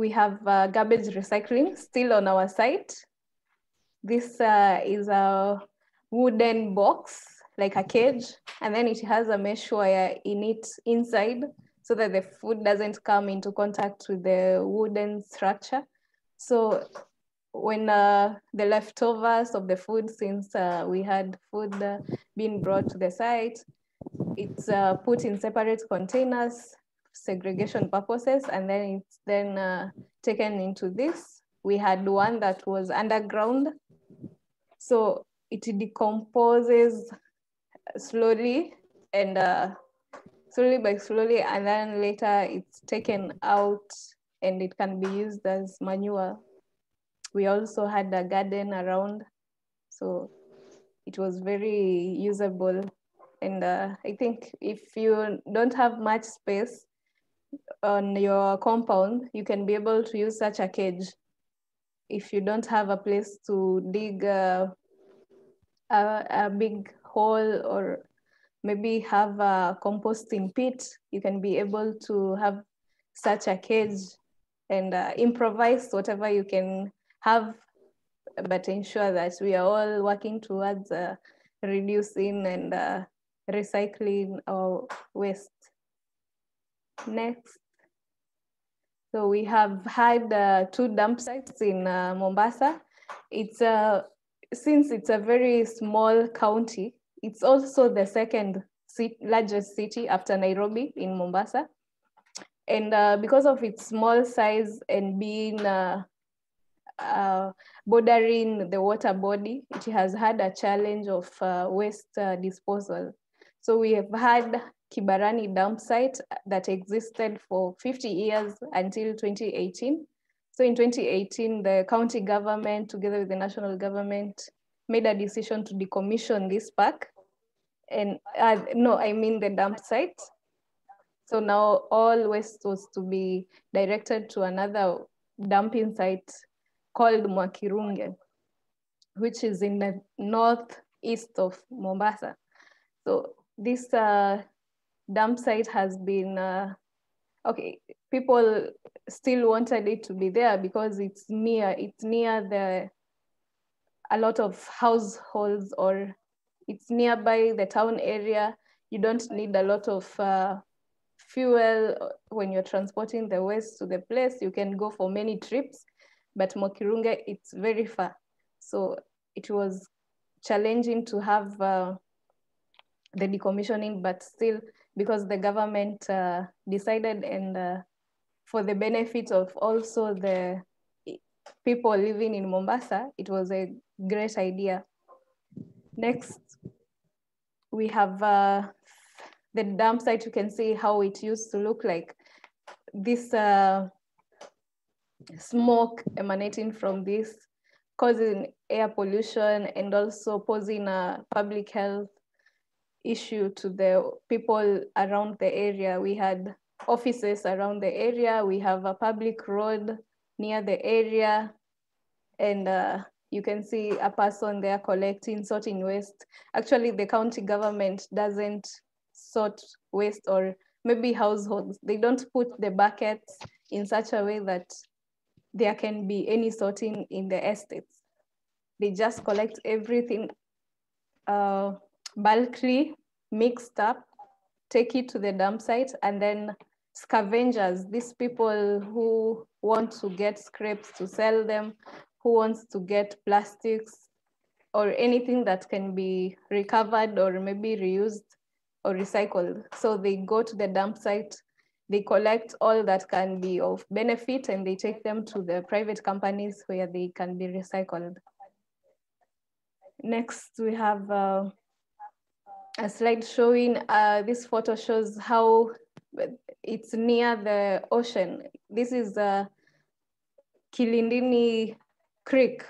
we have garbage recycling still on our site. This is a wooden box, like a cage, and then it has a mesh wire in it inside so that the food doesn't come into contact with the wooden structure. So when the leftovers of the food, since we had food being brought to the site, it's put in separate containers, segregation purposes, and then it's then taken into this. We had one that was underground, so it decomposes slowly and slowly, and then later it's taken out and it can be used as manure. We also had a garden around, so it was very usable. And I think if you don't have much space on your compound, you can be able to use such a cage. If you don't have a place to dig a big hole or maybe have a composting pit, you can be able to have such a cage and improvise whatever you can have, but ensure that we are all working towards reducing and recycling our waste. Next. So we have had 2 dump sites in Mombasa. It's since it's a very small county, it's also the second largest city after Nairobi in Mombasa. And because of its small size and being bordering the water body, it has had a challenge of waste disposal. So we have had KIBARANI dump site that existed for 50 years until 2018. So in 2018, the county government, together with the national government, made a decision to decommission this park. And no, I mean the dump site. So now all waste was to be directed to another dumping site called Mwakirunge, which is in the northeast of Mombasa. So this dump site has been, okay, people still wanted it to be there because it's near a lot of households, or it's nearby the town area. You don't need a lot of fuel when you're transporting the waste to the place. You can go for many trips, but Mwakirunge, it's very far. So it was challenging to have the decommissioning, but still, because the government decided, and for the benefit of also the people living in Mombasa, it was a great idea. Next, we have the dump site. You can see how it used to look like. This smoke emanating from this causing air pollution and also posing a public health issue to the people around the area. We had offices around the area. We have a public road near the area. And you can see a person there sorting waste. Actually, the county government doesn't sort waste, or maybe households. They don't put the buckets in such a way that there can be any sorting in the estates. They just collect everything bulkily, mixed up, take it to the dump site, and then scavengers, these people who want to get scraps to sell them, who wants to get plastics or anything that can be recovered or maybe reused or recycled. So they go to the dump site, they collect all that can be of benefit, and they take them to the private companies where they can be recycled. Next, we have a slide showing, this photo shows how it's near the ocean. This is Kilindini Creek,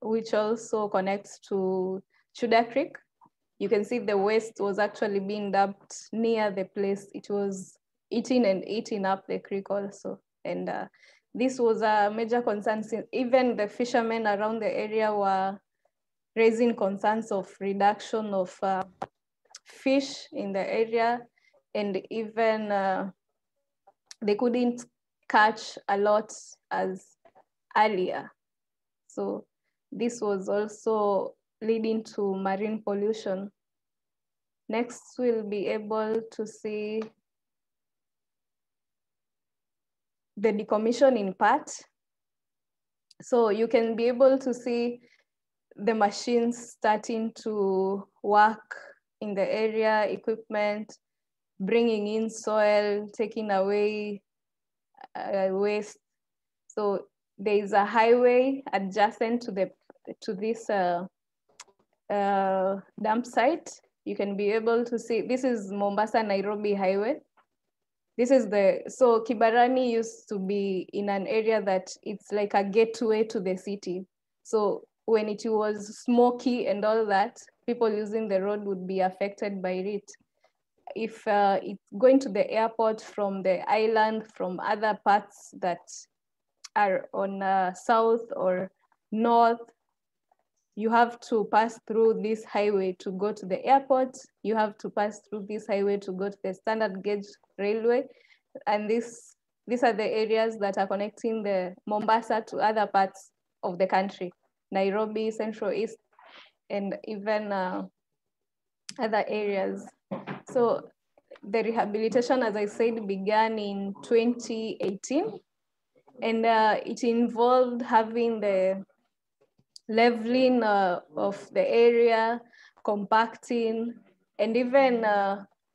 which also connects to Chuda Creek. You can see the waste was actually being dumped near the place. It was eating up the creek also. And this was a major concern, since even the fishermen around the area were raising concerns of reduction of fish in the area. And even they couldn't catch a lot as earlier. So this was also leading to marine pollution. Next, we'll be able to see the decommissioning part. So you can be able to see the machines starting to work in the area, equipment, bringing in soil, taking away waste. So there is a highway adjacent to this dump site. You can be able to see, this is Mombasa Nairobi highway. This is so KIBARANI used to be in an area that it's like a gateway to the city. So when it was smoky and all that, people using the road would be affected by it. If it's going to the airport from the island, from other parts that are on south or north, you have to pass through this highway to go to the airport. You have to pass through this highway to go to the standard gauge railway. And these are the areas that are connecting the Mombasa to other parts of the country, Nairobi, Central East, and even other areas. So the rehabilitation, as I said, began in 2018. And it involved having the leveling of the area, compacting, and even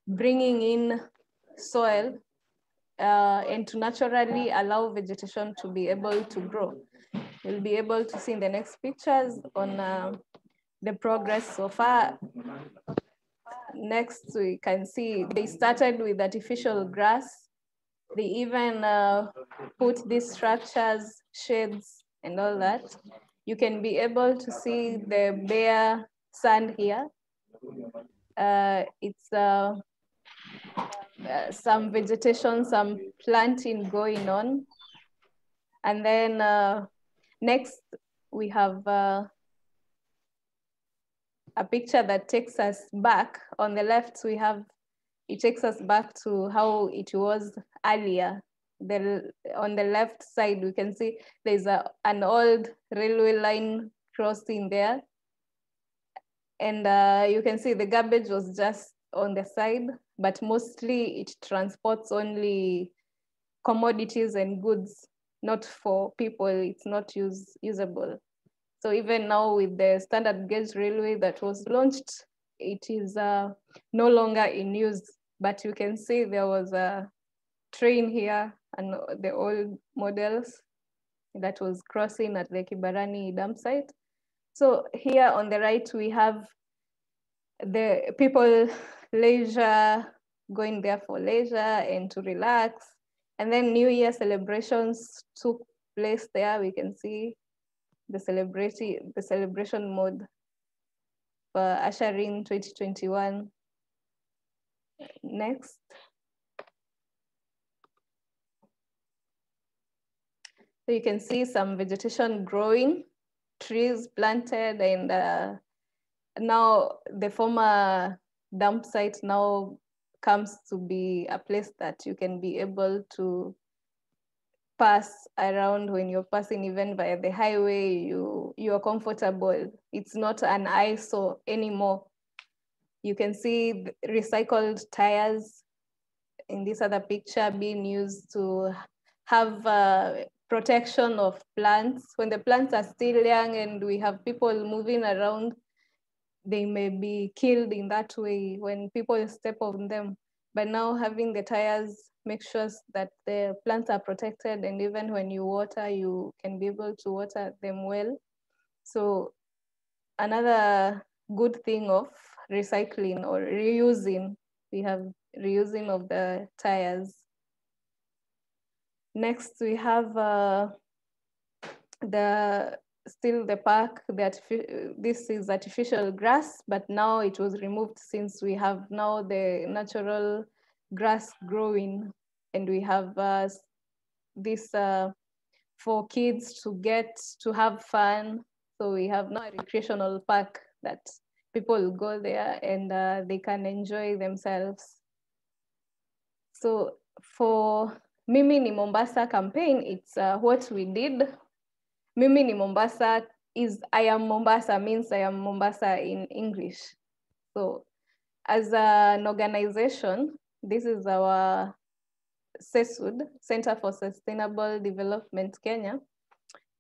bringing in soil and to naturally allow vegetation to be able to grow. We'll be able to see in the next pictures on the progress so far. Next, we can see they started with artificial grass. They even put these structures, shades, and all that. You can be able to see the bare sand here. It's some vegetation, some planting going on. And then next, we have a picture that takes us back. On the left, it takes us back to how it was earlier. On the left side, we can see there's an old railway line crossing there. And you can see the garbage was just on the side, but mostly it transports only commodities and goods, not for people. It's not usable. So even now with the standard gauge railway that was launched, it is no longer in use, but you can see there was a train here and the old models that was crossing at the KIBARANI dump site. So here on the right, we have the people leisure, going there for leisure and to relax. And then New Year celebrations took place there. We can see the celebration mode for ushering 2021. Next. So you can see some vegetation growing, trees planted, and now the former dump site now comes to be a place that you can be able to pass around when you're passing even via the highway. You are comfortable. It's not an eyesore anymore. You can see the recycled tires in this other picture being used to have protection of plants. When the plants are still young and we have people moving around, they may be killed in that way when people step on them. But now having the tires makes sure that the plants are protected, and even when you water, you can be able to water them well. So another good thing of recycling or reusing, we have reusing of the tires. Next, we have still the park. This is artificial grass, but now it was removed since we have now the natural grass growing, and we have this for kids to get to have fun. So we have now a recreational park that people go there and they can enjoy themselves. So for Mimi ni Mombasa campaign, it's what we did. Mimi ni Mombasa is I am Mombasa means I am Mombasa in English. So as an organization, this is our CESUD, Center for Sustainable Development Kenya.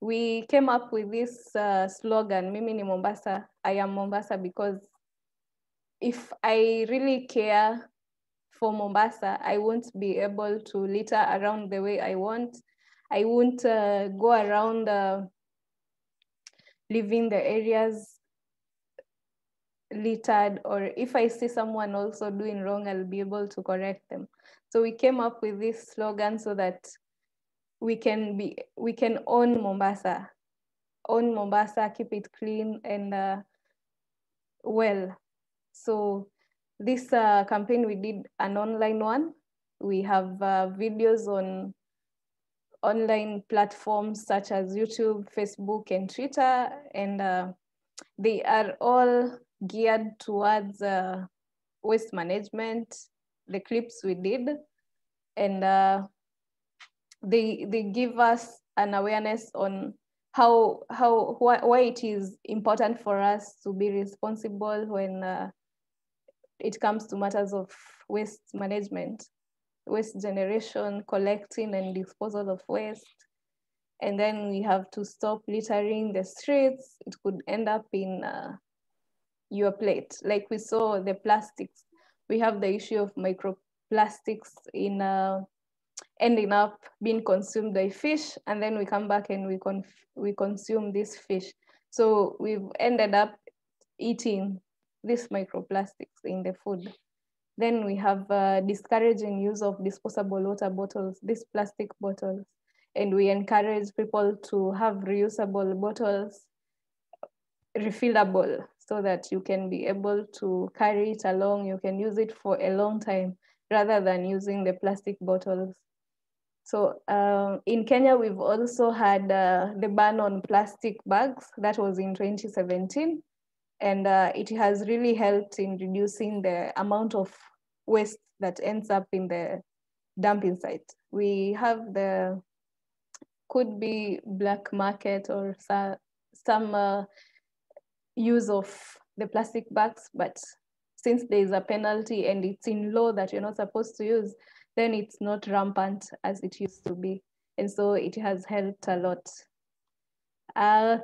We came up with this slogan, Mimi ni Mombasa, I am Mombasa, because if I really care for Mombasa, I won't be able to litter around the way I want. I won't go around leaving the areas littered, or if I see someone also doing wrong, I'll be able to correct them. So we came up with this slogan so that we can own Mombasa, keep it clean and well. So this campaign, we did an online one. We have videos on online platforms such as YouTube, Facebook, and Twitter, and they are all geared towards waste management, the clips we did, and they give us an awareness on why it is important for us to be responsible when it comes to matters of waste management, waste generation, collecting and disposal of waste. And then we have to stop littering the streets. It could end up in your plate. Like we saw the plastics, we have the issue of microplastics in ending up being consumed by fish, and then we come back and we consume this fish. So we've ended up eating these microplastics in the food. Then we have discouraging use of disposable water bottles, these plastic bottles, and we encourage people to have reusable bottles, refillable, so that you can be able to carry it along. You can use it for a long time rather than using the plastic bottles. So in Kenya, we've also had the ban on plastic bags. That was in 2017. And it has really helped in reducing the amount of waste that ends up in the dumping site. We have could be black market or some use of the plastic bags, but since there is a penalty and it's in law that you're not supposed to use, then it's not rampant as it used to be. And so it has helped a lot.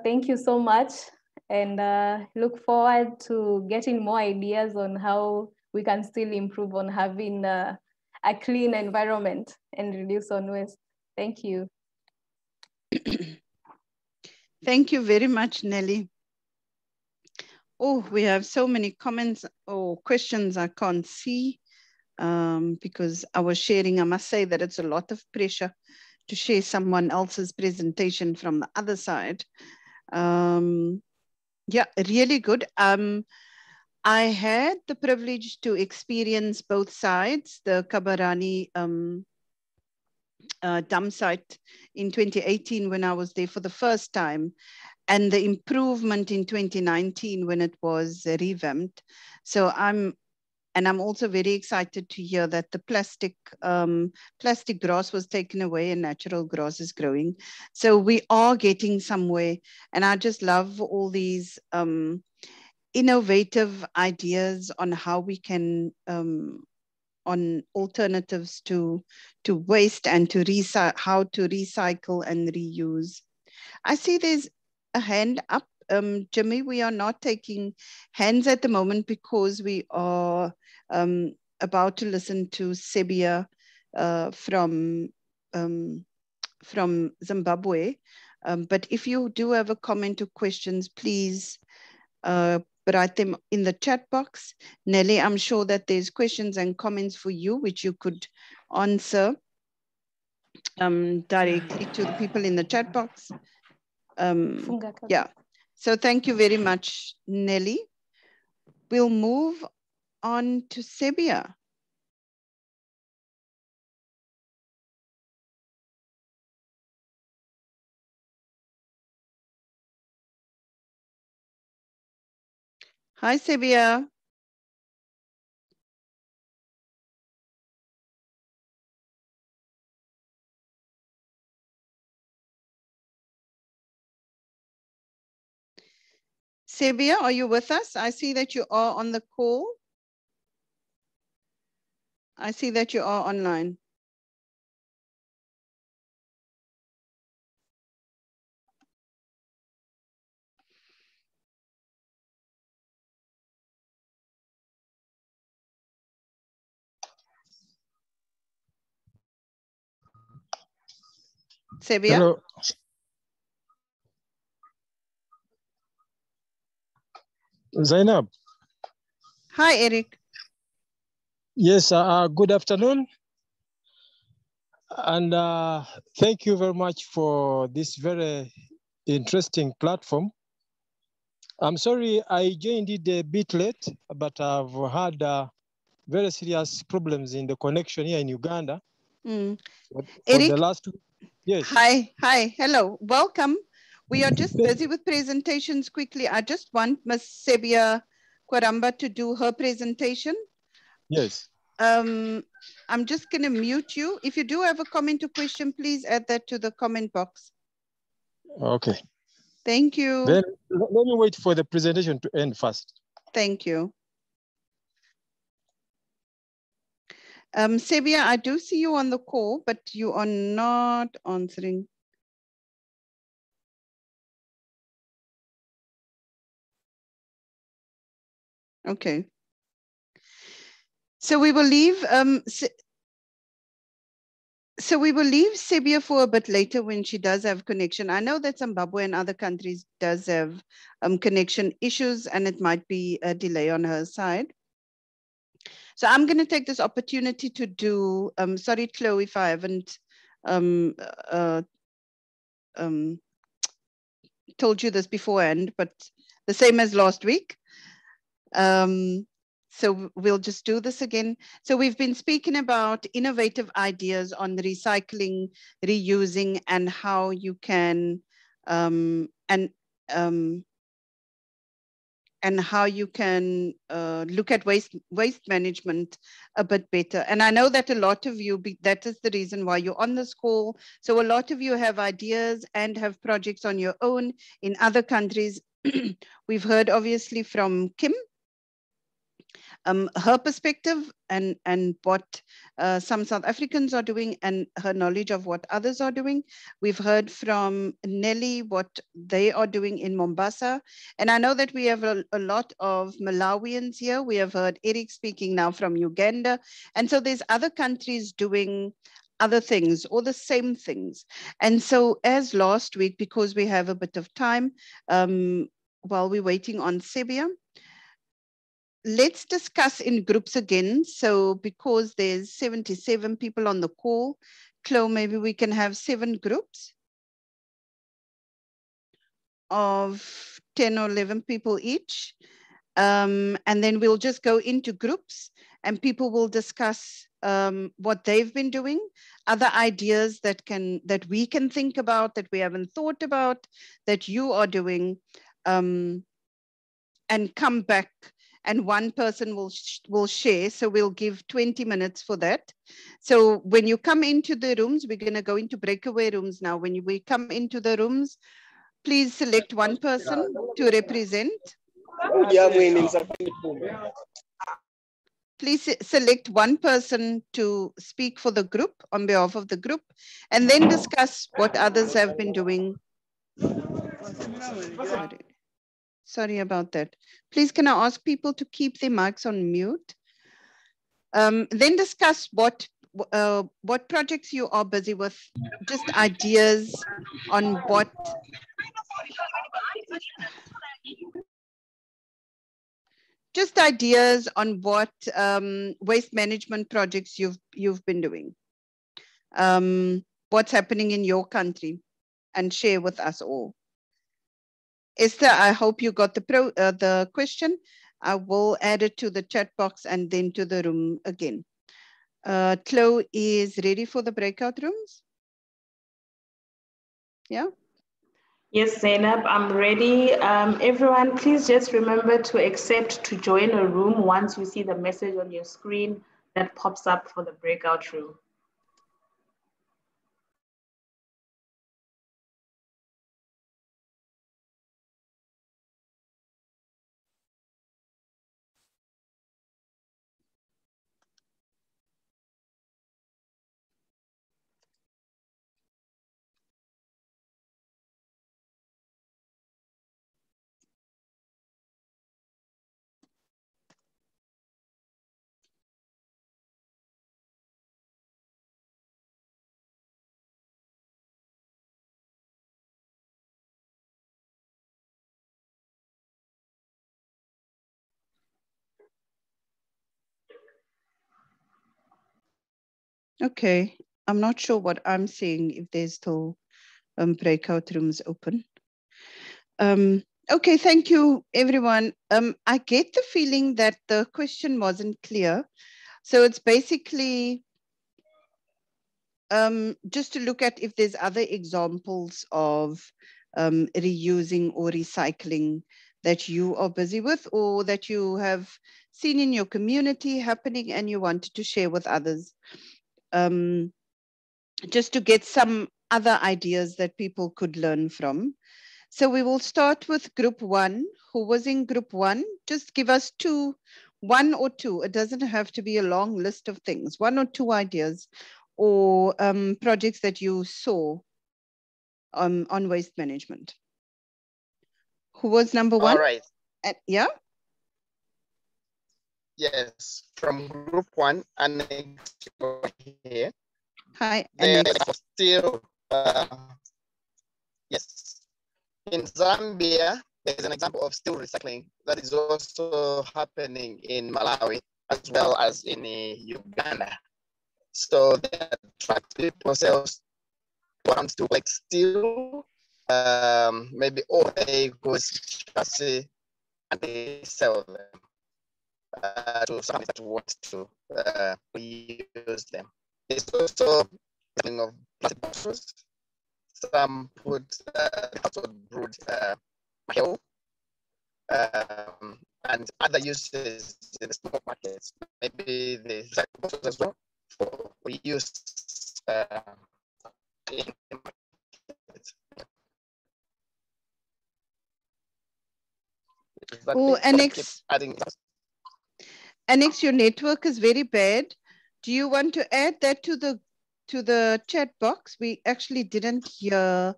Thank you so much, and look forward to getting more ideas on how we can still improve on having a clean environment and reduce on waste. Thank you. Thank you very much, Nelly. Oh, we have so many comments or questions I can't see because I was sharing. I must say that it's a lot of pressure to share someone else's presentation from the other side. Yeah, really good. I had the privilege to experience both sides, the KIBARANI dump site in 2018 when I was there for the first time, and the improvement in 2019 when it was revamped. So I'm also very excited to hear that the plastic grass was taken away and natural grass is growing. So we are getting somewhere, and I just love all these innovative ideas on how we can on alternatives to waste and to how to recycle and reuse. I see there's a hand up. Jimmy, we are not taking hands at the moment because we are about to listen to Sebia from Zimbabwe. But if you do have a comment or questions, please write them in the chat box. Nelly, I'm sure that there's questions and comments for you, which you could answer directly to the people in the chat box. Yeah, so thank you very much, Nelly. We'll move on to Sebia. Hi, Sebia. Sebia, are you with us? I see that you are on the call. I see that you are online. Sebia? Hello. Zainab. Hi, Eric. Yes, good afternoon. And thank you very much for this very interesting platform. I'm sorry I joined it a bit late, but I've had very serious problems in the connection here in Uganda. Mm. For Eric? the last week. Yes. Hi, hello, welcome. We are just busy with presentations quickly. I just want Ms. Sebia Kwaramba to do her presentation. Yes. I'm just going to mute you. If you do have a comment or question, please add that to the comment box. Okay. Thank you. Then let me wait for the presentation to end first. Thank you. Sebia, I do see you on the call, but you are not answering. Okay. So we will leave Sebia for a bit later when she does have connection. I know that Zimbabwe and other countries does have connection issues, and it might be a delay on her side. So I'm going to take this opportunity to do, sorry, Chloe, if I haven't told you this beforehand, but the same as last week. So we'll just do this again. So we've been speaking about innovative ideas on recycling, reusing, and how you can and how you can look at waste management a bit better. And I know that a lot of you, that is the reason why you're on this call. So a lot of you have ideas and have projects on your own in other countries. We've heard obviously from Kim, her perspective and what some South Africans are doing and her knowledge of what others are doing. We've heard from Nelly what they are doing in Mombasa. And I know that we have a lot of Malawians here. We have heard Eric speaking now from Uganda. And so there's other countries doing other things or the same things. And so as last week, because we have a bit of time while we're waiting on Sebia, let's discuss in groups again. So because there's 77 people on the call, Chloe, maybe we can have 7 groups of 10 or 11 people each. And then we'll just go into groups and people will discuss what they've been doing, other ideas that we can think about, that we haven't thought about, that you are doing, and come back. And one person will share. So we'll give 20 minutes for that. So when you come into the rooms, we're going to go into breakaway rooms now. When we come into the rooms, please select one person to represent. Please select one person to speak for the group on behalf of the group, and then discuss what others have been doing. Sorry about that. Please, can I ask people to keep their mics on mute? Then discuss what projects you are busy with, just ideas on what. Just ideas on what waste management projects you've been doing. What's happening in your country, and share with us all. Esther, I hope you got the question. I will add it to the chat box and then to the room again. Chloe is ready for the breakout rooms? Yeah? Yes, Zainab, I'm ready. Everyone, please just remember to accept to join a room once you see the message on your screen that pops up for the breakout room. Okay, I'm not sure what I'm seeing, if there's still breakout rooms open. Okay, thank you, everyone. I get the feeling that the question wasn't clear. So it's basically just to look at if there's other examples of reusing or recycling that you are busy with, or that you have seen in your community happening and you wanted to share with others. Just to get some other ideas that people could learn from. So we will start with group one. Who was in group one? Just give us one or two. It doesn't have to be a long list of things. One or two ideas or projects that you saw on waste management. Who was number one? All right. Yeah. Yes, from group one, and here. Hi, there still, yes. In Zambia, there's an example of steel recycling that is also happening in Malawi as well as in Uganda. So they attract people sales want to like steel, maybe all vehicles chassis, and they sell them to someone that wants to reuse them. There's also something of plastic bottles. Some put brood hill, and other uses in the small markets. Maybe the recyclable bottles as well for reuse in the market. Oh, Annex, your network is very bad. Do you want to add that to the chat box? We actually didn't hear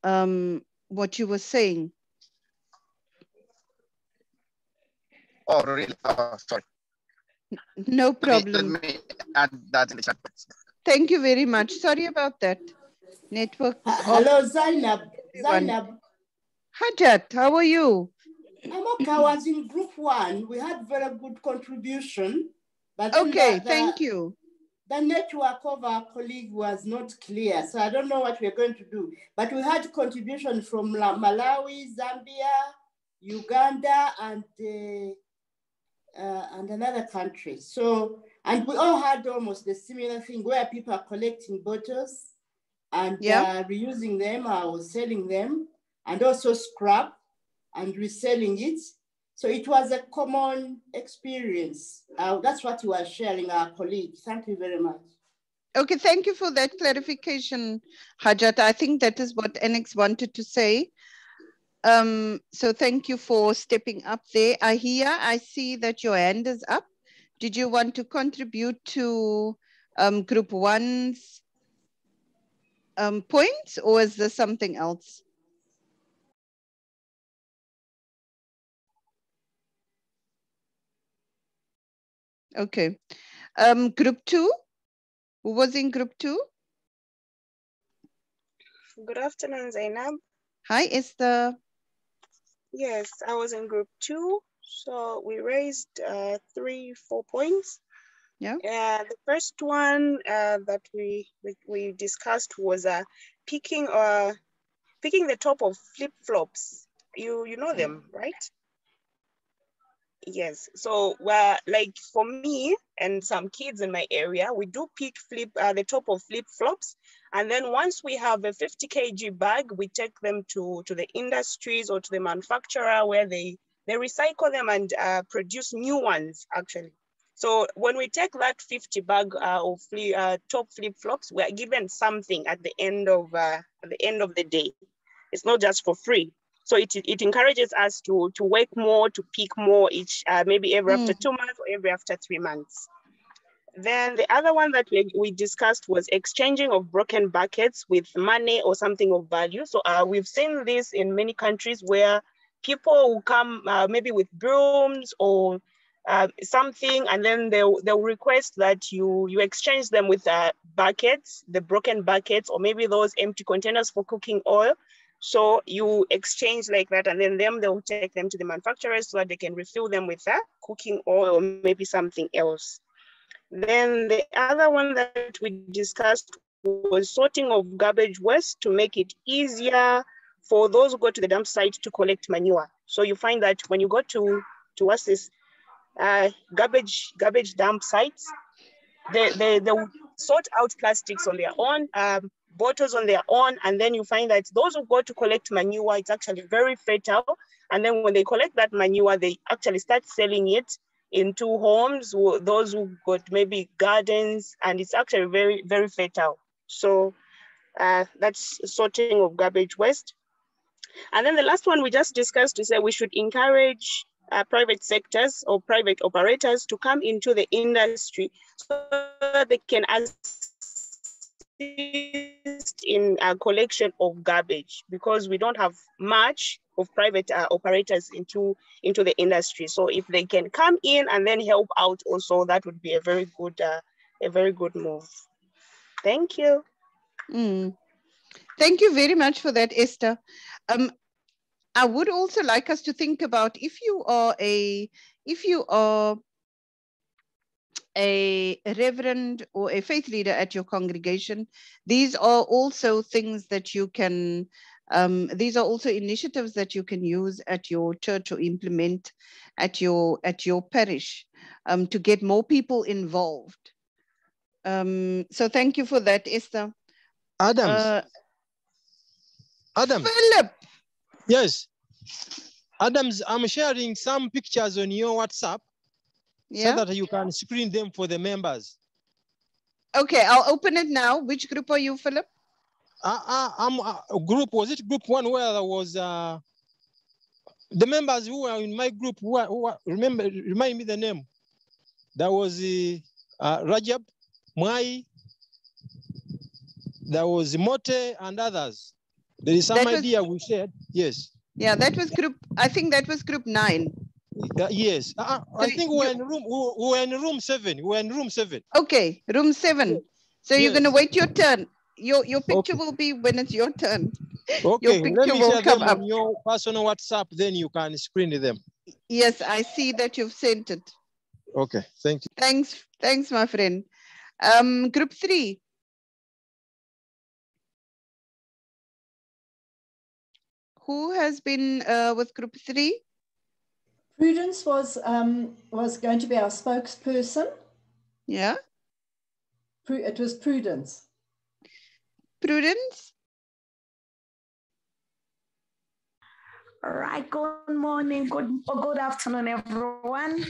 what you were saying. Oh, really? Oh, sorry. No problem. Let me add that in the chat box. Thank you very much. Sorry about that. Network. Hello, Zainab. Zainab. Hajat, how are you? I'm okay. I was in group one. We had very good contribution. But okay, thank you. The network of our colleague was not clear, so I don't know what we're going to do. But we had contribution from Malawi, Zambia, Uganda, and another country. So, and we all had almost the similar thing where people are collecting bottles and reusing them or selling them, and also scrap and reselling it. So it was a common experience. That's what you are sharing, our colleague. Thank you very much. Okay, thank you for that clarification, Hajat. I think that is what Annex wanted to say. So thank you for stepping up there. Ahia, I see that your hand is up. Did you want to contribute to group one's points, or is there something else? Okay. Group two, who was in group two? Good afternoon, Zainab. Hi, Esther. Yes, I was in group two. So we raised 4 points. Yeah. The first one that we discussed was picking the top of flip-flops. You know them, right? Yes. So like for me and some kids in my area, we do pick the top of flip-flops. And then once we have a 50 kg bag, we take them to the industries or to the manufacturer where they recycle them and produce new ones, actually. So when we take that 50 bag of top flip-flops, we are given something at the end of the day. It's not just for free. So it encourages us to work more, to pick more each, maybe every after 2 months or every after 3 months. Then the other one that we discussed was exchanging of broken buckets with money or something of value. So we've seen this in many countries where people will come maybe with brooms or something, and then they'll request that you exchange them with buckets, the broken buckets, or maybe those empty containers for cooking oil. So you exchange like that, and then they'll take them to the manufacturers so that they can refill them with cooking oil or maybe something else. Then the other one that we discussed was sorting of garbage waste to make it easier for those who go to the dump site to collect manure. So you find that when you go to what's this, garbage dump sites, they sort out plastics on their own, bottles on their own, and then you find that those who go to collect manure, it's actually very fertile. And then when they collect that manure, they actually start selling it into homes, those who got maybe gardens, and it's actually very, very fertile. So that's sorting of garbage waste. And then the last one we just discussed is that we should encourage private sectors or private operators to come into the industry so that they can assist in a collection of garbage, because we don't have much of private operators into the industry. So if they can come in and then help out also, that would be a very good move. Thank you. Thank you very much for that, Esther. I would also like us to think about if you are a reverend or a faith leader at your congregation, these are also things that you can, these are also initiatives that you can use at your church or implement at your parish to get more people involved. So thank you for that, Esther. Adams. Philip. Yes. Adams, I'm sharing some pictures on your WhatsApp so that you can screen them for the members. Okay, I'll open it now. Which group are you, Philip? I'm was it group one where there was the members who were in my group remind me the name. There was Rajab, Mwai, there was Mote and others. There is some idea we shared. Yes. Yeah, that was group, I think that was group 9. Yes. I think we were in room 7. We were in room 7. Okay, room 7. Yes. So you're going to wait your turn. Your picture will be when it's your turn. Okay, your picture let me will share come them up on your personal WhatsApp, then you can screen them. Yes, I see that you've sent it. Okay, thank you. Thanks, my friend. Group 3. Who has been with group 3? Prudence was going to be our spokesperson. Yeah. It was Prudence. Prudence? All right, good morning, good afternoon, everyone.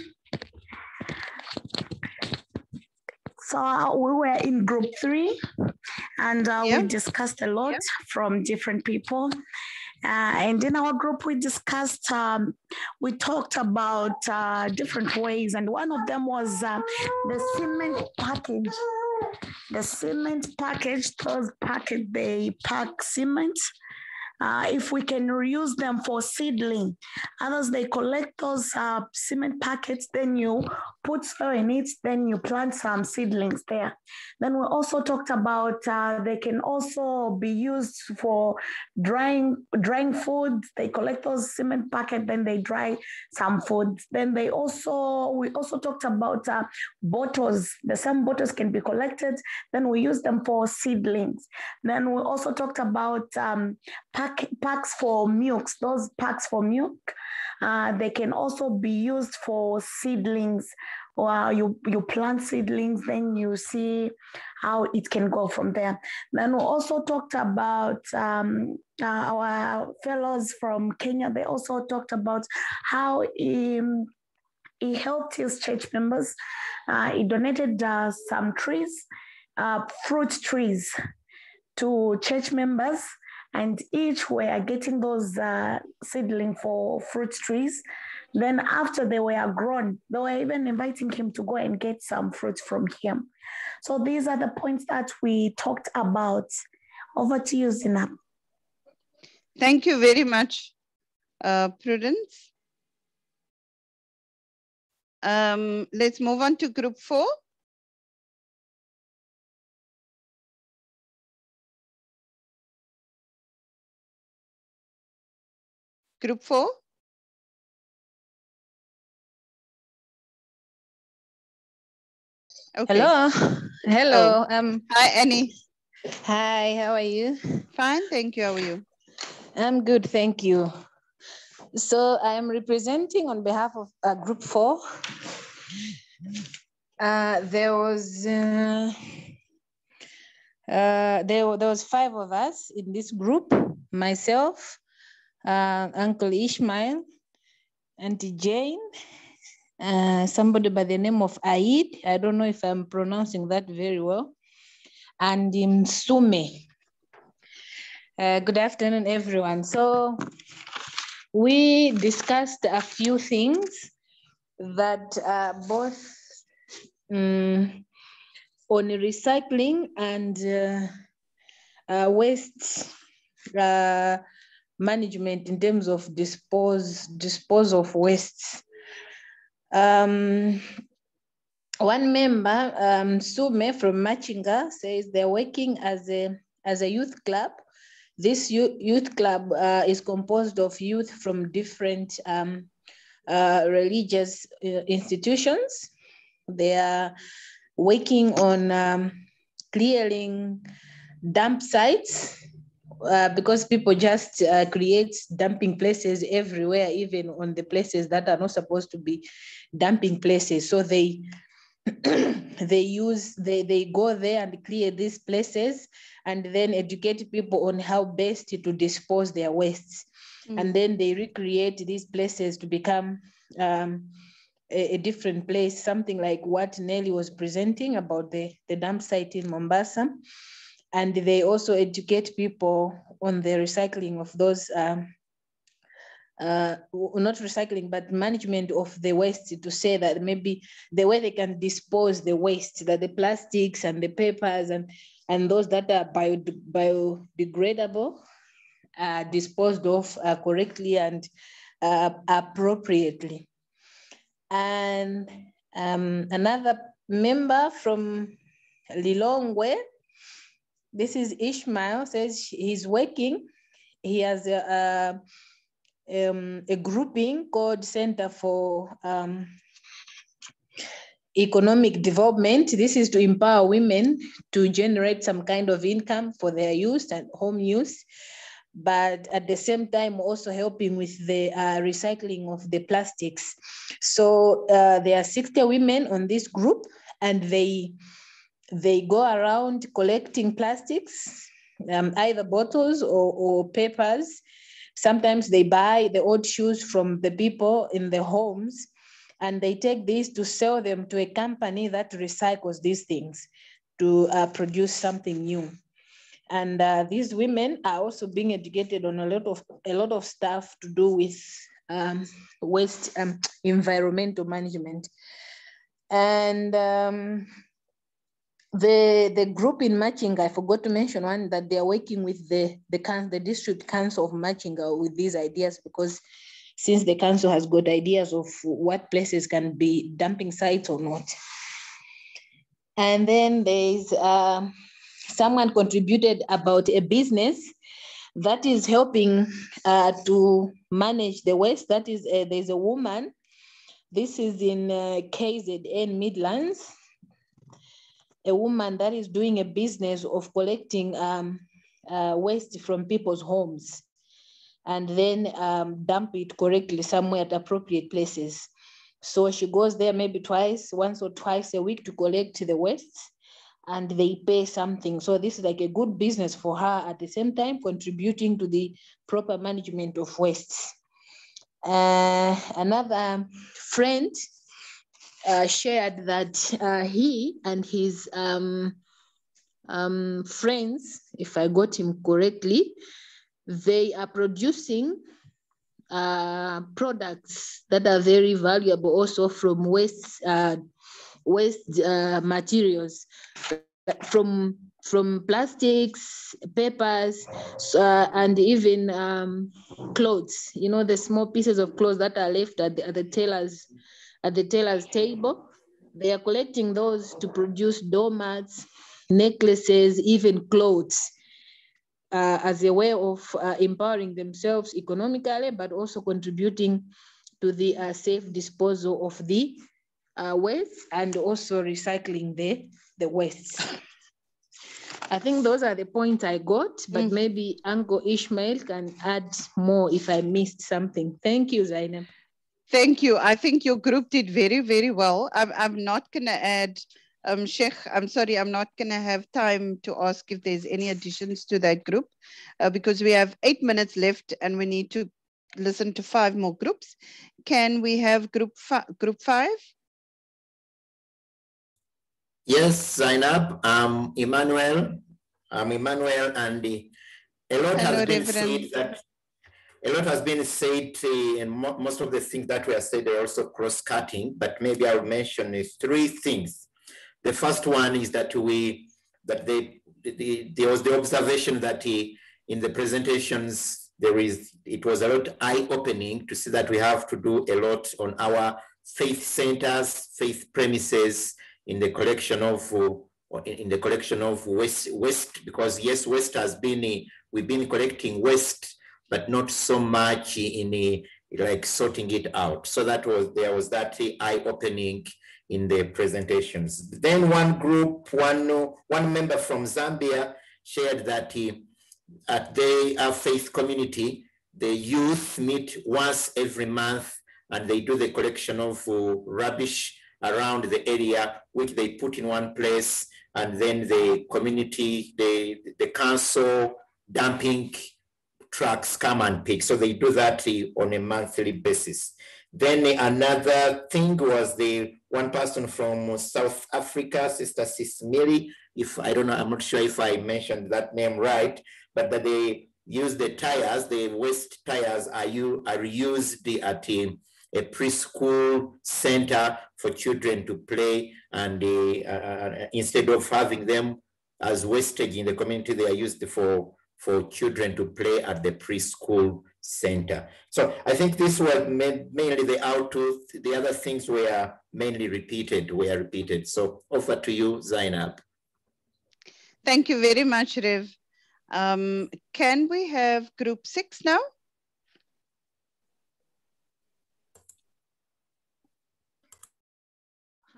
So we were in group 3 and we discussed a lot from different people. And in our group, we discussed, we talked about different ways. And one of them was the cement package. The cement package, those packets, they pack cement. If we can reuse them for seedling. Others, they collect those cement packets, then you put soil in it, then you plant some seedlings there. Then we also talked about they can also be used for drying food. They collect those cement packets, then they dry some food. Then we also talked about bottles. The same bottles can be collected, then we use them for seedlings. Then we also talked about packs for milks. Those packs for milk, they can also be used for seedlings. Or you plant seedlings, then you see how it can go from there. Then we also talked about our fellows from Kenya. They also talked about how he helped his church members. He donated some trees, fruit trees, to church members, and each were getting those seedling for fruit trees. Then after they were grown, they were even inviting him to go and get some fruit from him. So these are the points that we talked about. Over to you, Zinab. Thank you very much, Prudence. Let's move on to group 4. Group 4. Okay. Hello. Hello. Hi, Annie. Hi, how are you? Fine, thank you. How are you? I'm good, thank you. So I am representing on behalf of Group 4. There was 5 of us in this group. Myself, Uncle Ishmael, Auntie Jane, somebody by the name of Aid. I don't know if I'm pronouncing that very well. And Msume. Good afternoon, everyone. So we discussed a few things that are both on recycling and waste management in terms of dispose of wastes. One member, Sume from Machinga, says they're working as a youth club. This youth club is composed of youth from different religious institutions. They are working on clearing dump sites because people just create dumping places everywhere, even on the places that are not supposed to be dumping places. So they they go there and clear these places and then educate people on how best to dispose their wastes. And then they recreate these places to become a different place, something like what Nelly was presenting about the dump site in Mombasa. And they also educate people on the recycling of those not recycling, but management of the waste, to say that maybe the way they can dispose the waste, that the plastics and the papers and those that are biodegradable are disposed of correctly and appropriately. And another member from Lilongwe, this is Ishmael, says he's working. He has a grouping called Center for Economic Development. This is to empower women to generate some kind of income for their use and home use, but at the same time also helping with the recycling of the plastics. So there are 60 women on this group, and they go around collecting plastics, either bottles or papers. Sometimes they buy the old shoes from the people in the homes, and they take these to sell them to a company that recycles these things to produce something new. And these women are also being educated on a lot of stuff to do with waste environmental management. And the group in Machinga, I forgot to mention one, that they are working with the district council of Machinga with these ideas, because since the council has got ideas of what places can be dumping sites or not. And then there's someone contributed about a business that is helping to manage the waste. That is, there's a woman, this is in KZN Midlands, a woman that is doing a business of collecting waste from people's homes and then dump it correctly somewhere at appropriate places. So she goes there maybe once or twice a week to collect the waste, and they pay something. So this is like a good business for her, at the same time contributing to the proper management of wastes. Another friend shared that he and his friends, if I got him correctly, they are producing products that are very valuable also from waste materials, from plastics, papers, and even clothes. You know, the small pieces of clothes that are left at the tailor's table. They are collecting those to produce doormats, necklaces, even clothes, as a way of empowering themselves economically, but also contributing to the safe disposal of the waste and also recycling the wastes. I think those are the points I got, but maybe Uncle Ishmael can add more if I missed something. Thank you, Zainab. Thank you. I think your group did very, very well. I'm not going to add, Sheikh, I'm sorry, I'm not going to have time to ask if there's any additions to that group because we have 8 minutes left and we need to listen to 5 more groups. Can we have group 5? Yes, Zainab. Emmanuel. I'm Emmanuel, and a lot has been said and most of the things that were said are also cross-cutting, but maybe I'll mention 3 things. The first one is that there was the observation that in the presentations, it was a lot eye-opening to see that we have to do a lot on our faith centers, faith premises, in the collection of waste, because yes, waste has been, we've been collecting waste, but not so much in like sorting it out. So there was that eye-opening in the presentations. Then one member from Zambia shared that at their faith community, the youth meet once every month and they do the collection of rubbish around the area, which they put in one place, and then the community, the council dumping trucks come and pick. So they do that on a monthly basis. Then another thing was the one person from South Africa, Sister Sismiri, I'm not sure if I mentioned that name right, but that they use the tires, the waste tires are used at a preschool center for children to play, and instead of having them as wastage in the community, they are used for children to play at the preschool center. So I think this was mainly the output. The other things were mainly repeated. So over to you, Zainab. Thank you very much, Rev. Can we have group 6 now?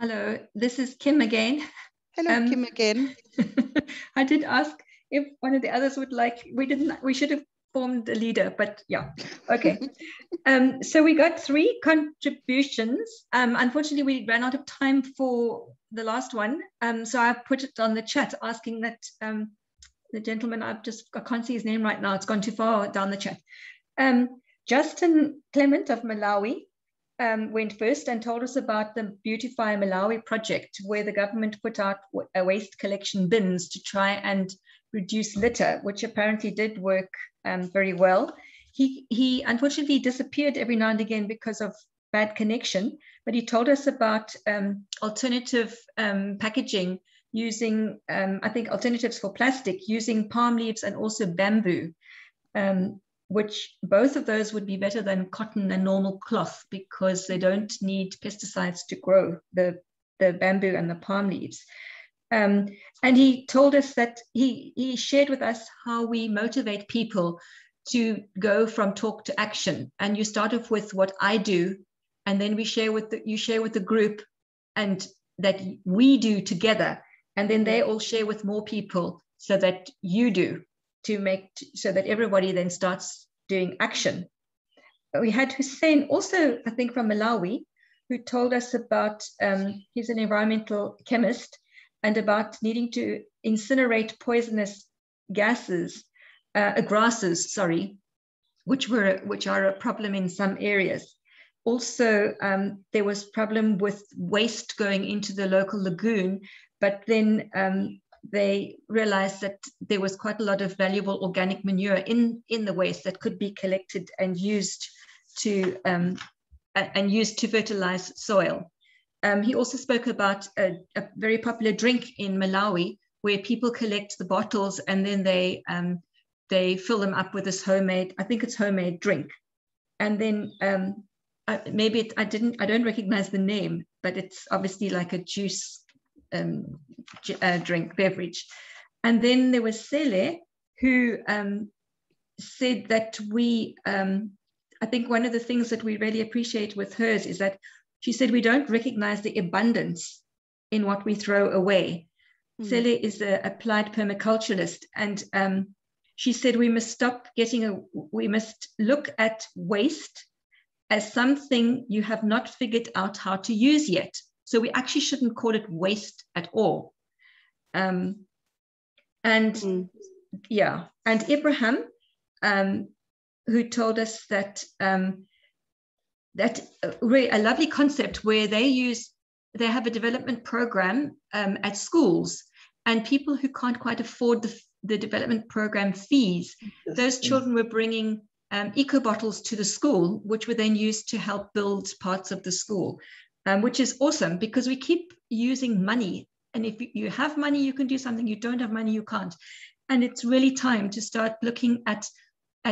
Hello, this is Kim again. Hello, Kim again. I did ask if one of the others would like, we should have formed a leader, but yeah, okay. So we got 3 contributions. Unfortunately, we ran out of time for the last one. So I put it on the chat asking that the gentleman, I can't see his name right now. It's gone too far down the chat. Justin Clement of Malawi went first and told us about the Beautify Malawi project, where the government put out waste collection bins to try and reduce litter, which apparently did work very well. He unfortunately disappeared every now and again because of bad connection, but he told us about alternative packaging using, I think, alternatives for plastic, using palm leaves and also bamboo, which both of those would be better than cotton and normal cloth because they don't need pesticides to grow, the bamboo and the palm leaves. And he told us that he shared with us how we motivate people to go from talk to action. And you start off with what I do, and then you share with the group and that we do together. And then they all share with more people so that you do, so that everybody then starts doing action. We had Hussein also, I think from Malawi, who told us about, he's an environmental chemist, and about needing to incinerate poisonous grasses, which are a problem in some areas. Also, there was problem with waste going into the local lagoon, but then they realized that there was quite a lot of valuable organic manure in the waste that could be collected and used to fertilize soil. He also spoke about a very popular drink in Malawi where people collect the bottles and then they fill them up with this homemade, I think it's homemade drink. And then I don't recognize the name, but it's obviously like a juice drink beverage. And then there was Sele, who said that I think one of the things that we really appreciate with hers is that she said, we don't recognize the abundance in what we throw away. Sele is an applied permaculturalist, and she said we must we must look at waste as something you have not figured out how to use yet. So we actually shouldn't call it waste at all. Yeah, and Abraham, who told us that really a lovely concept where they have a development program at schools, and people who can't quite afford the development program fees, those children were bringing eco bottles to the school, which were then used to help build parts of the school, which is awesome because we keep using money. And if you have money, you can do something. You don't have money, you can't. And it's really time to start looking at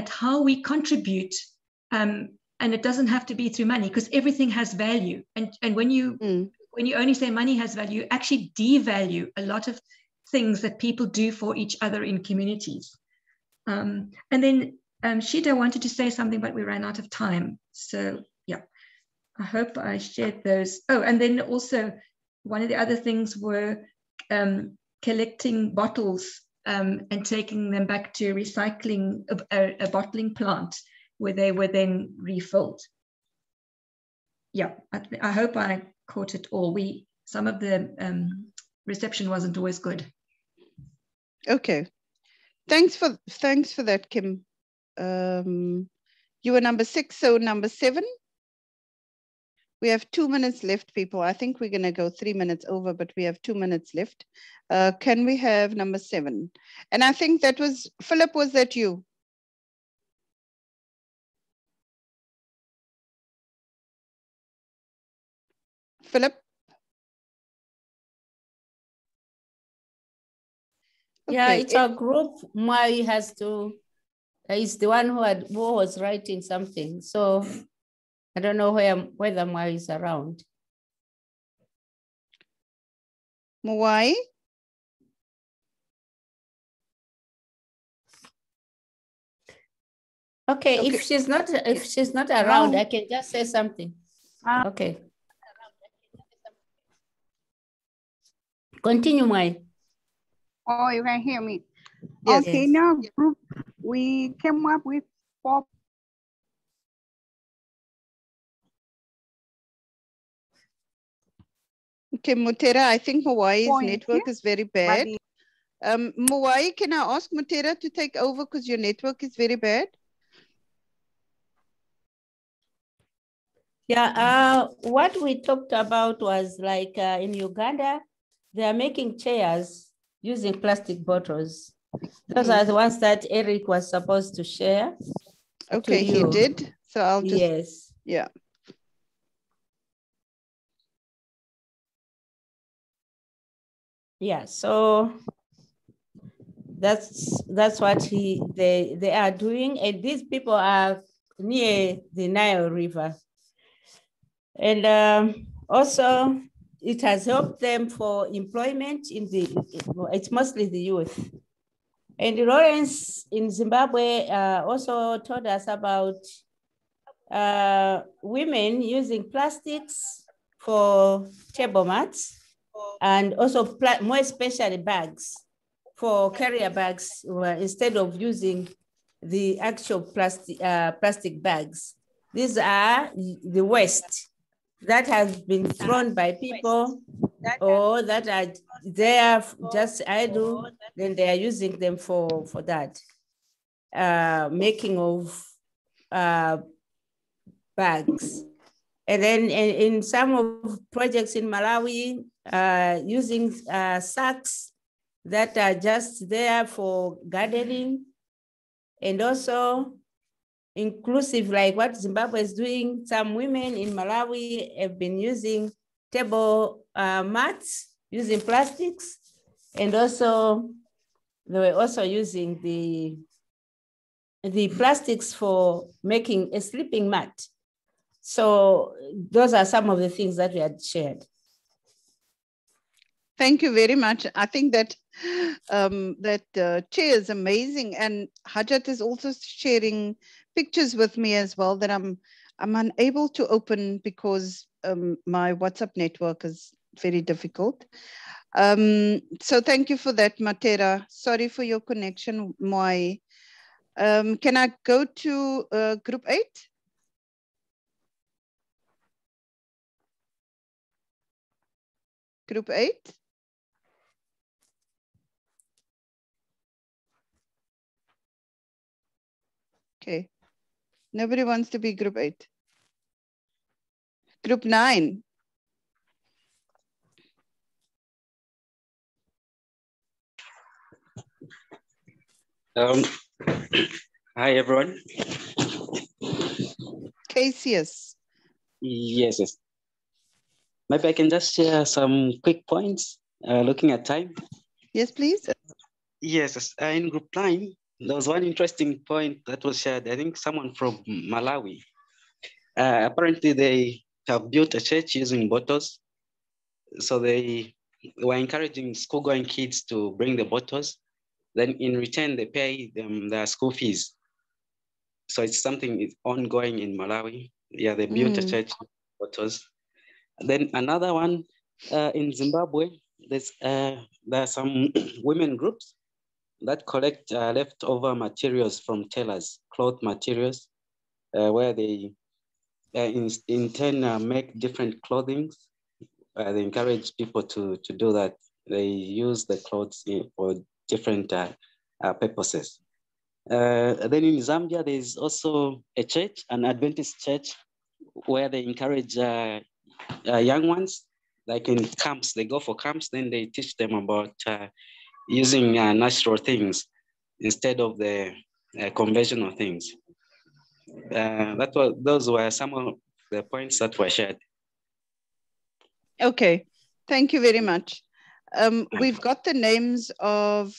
how we contribute. And it doesn't have to be through money, because everything has value. And when you only say money has value, you actually devalue a lot of things that people do for each other in communities. And then Shida wanted to say something, but we ran out of time. So yeah, I hope I shared those. Oh, and then also one of the other things were collecting bottles and taking them back to recycling a bottling plant where they were then refilled. Yeah, I hope I caught it all. Some of the reception wasn't always good. Okay, thanks for that, Kim. You were number 6, so number 7. We have 2 minutes left, people. I think we're going to go 3 minutes over, but we have 2 minutes left. Can we have number 7? And I think that was, Philip, was that you? Philip? Yeah, it's a group. Mwai has to, is the one who was writing something. So I don't know whether Mwai is around. Mwai? Okay, if she's not around, I can just say something. Okay. Continue, Mwai. Oh, you can hear me. Yes. Okay, now group, we came up with 4. Okay, Mutera, I think Hawaii's network is very bad. Mawai, can I ask Mutera to take over because your network is very bad? Yeah, what we talked about was like in Uganda, they are making chairs using plastic bottles. Those are the ones that Eric was supposed to share. Okay, he did. So I'll just, yes. Yeah. Yeah, so that's what they are doing, and these people are near the Nile River, and also it has helped them for employment it's mostly the youth. And Lawrence in Zimbabwe also told us about women using plastics for table mats, and also more especially bags, for carrier bags, instead of using the actual plastic bags. These are the waste that has been thrown by people, or that are there just idle, then they are using them for that, making of bags. And then in some of projects in Malawi, using sacks that are just there for gardening, and also inclusive, like what Zimbabwe is doing. Some women in Malawi have been using table mats using plastics, and also they were also using the plastics for making a sleeping mat. So those are some of the things that we had shared. Thank you very much. I think that chair is amazing, and Hajat is also sharing pictures with me as well that I'm unable to open because my WhatsApp network is very difficult. So thank you for that, Matera. Sorry for your connection, Moai. Can I go to group 8? Group 8? Okay. Nobody wants to be group 8. Group 9. Hi, everyone. Cassius. Yes, yes. Maybe I can just share some quick points, looking at time. Yes, please. Yes, in group 9, there was one interesting point that was shared. I think someone from Malawi. Apparently, they have built a church using bottles. So they were encouraging school-going kids to bring the bottles. Then in return, they pay them their school fees. So it's something ongoing in Malawi. Yeah, they built a church with bottles. Then another one in Zimbabwe, there are some women groups that collect leftover materials from tailors, cloth materials, where they in turn make different clothing. They encourage people to do that. They use the clothes for different purposes. Then in Zambia, there's also a church, an Adventist church, where they encourage young ones, like in camps. They go for camps, then they teach them about using natural things instead of the conventional things. Those were some of the points that were shared. Okay, thank you very much. We've got the names of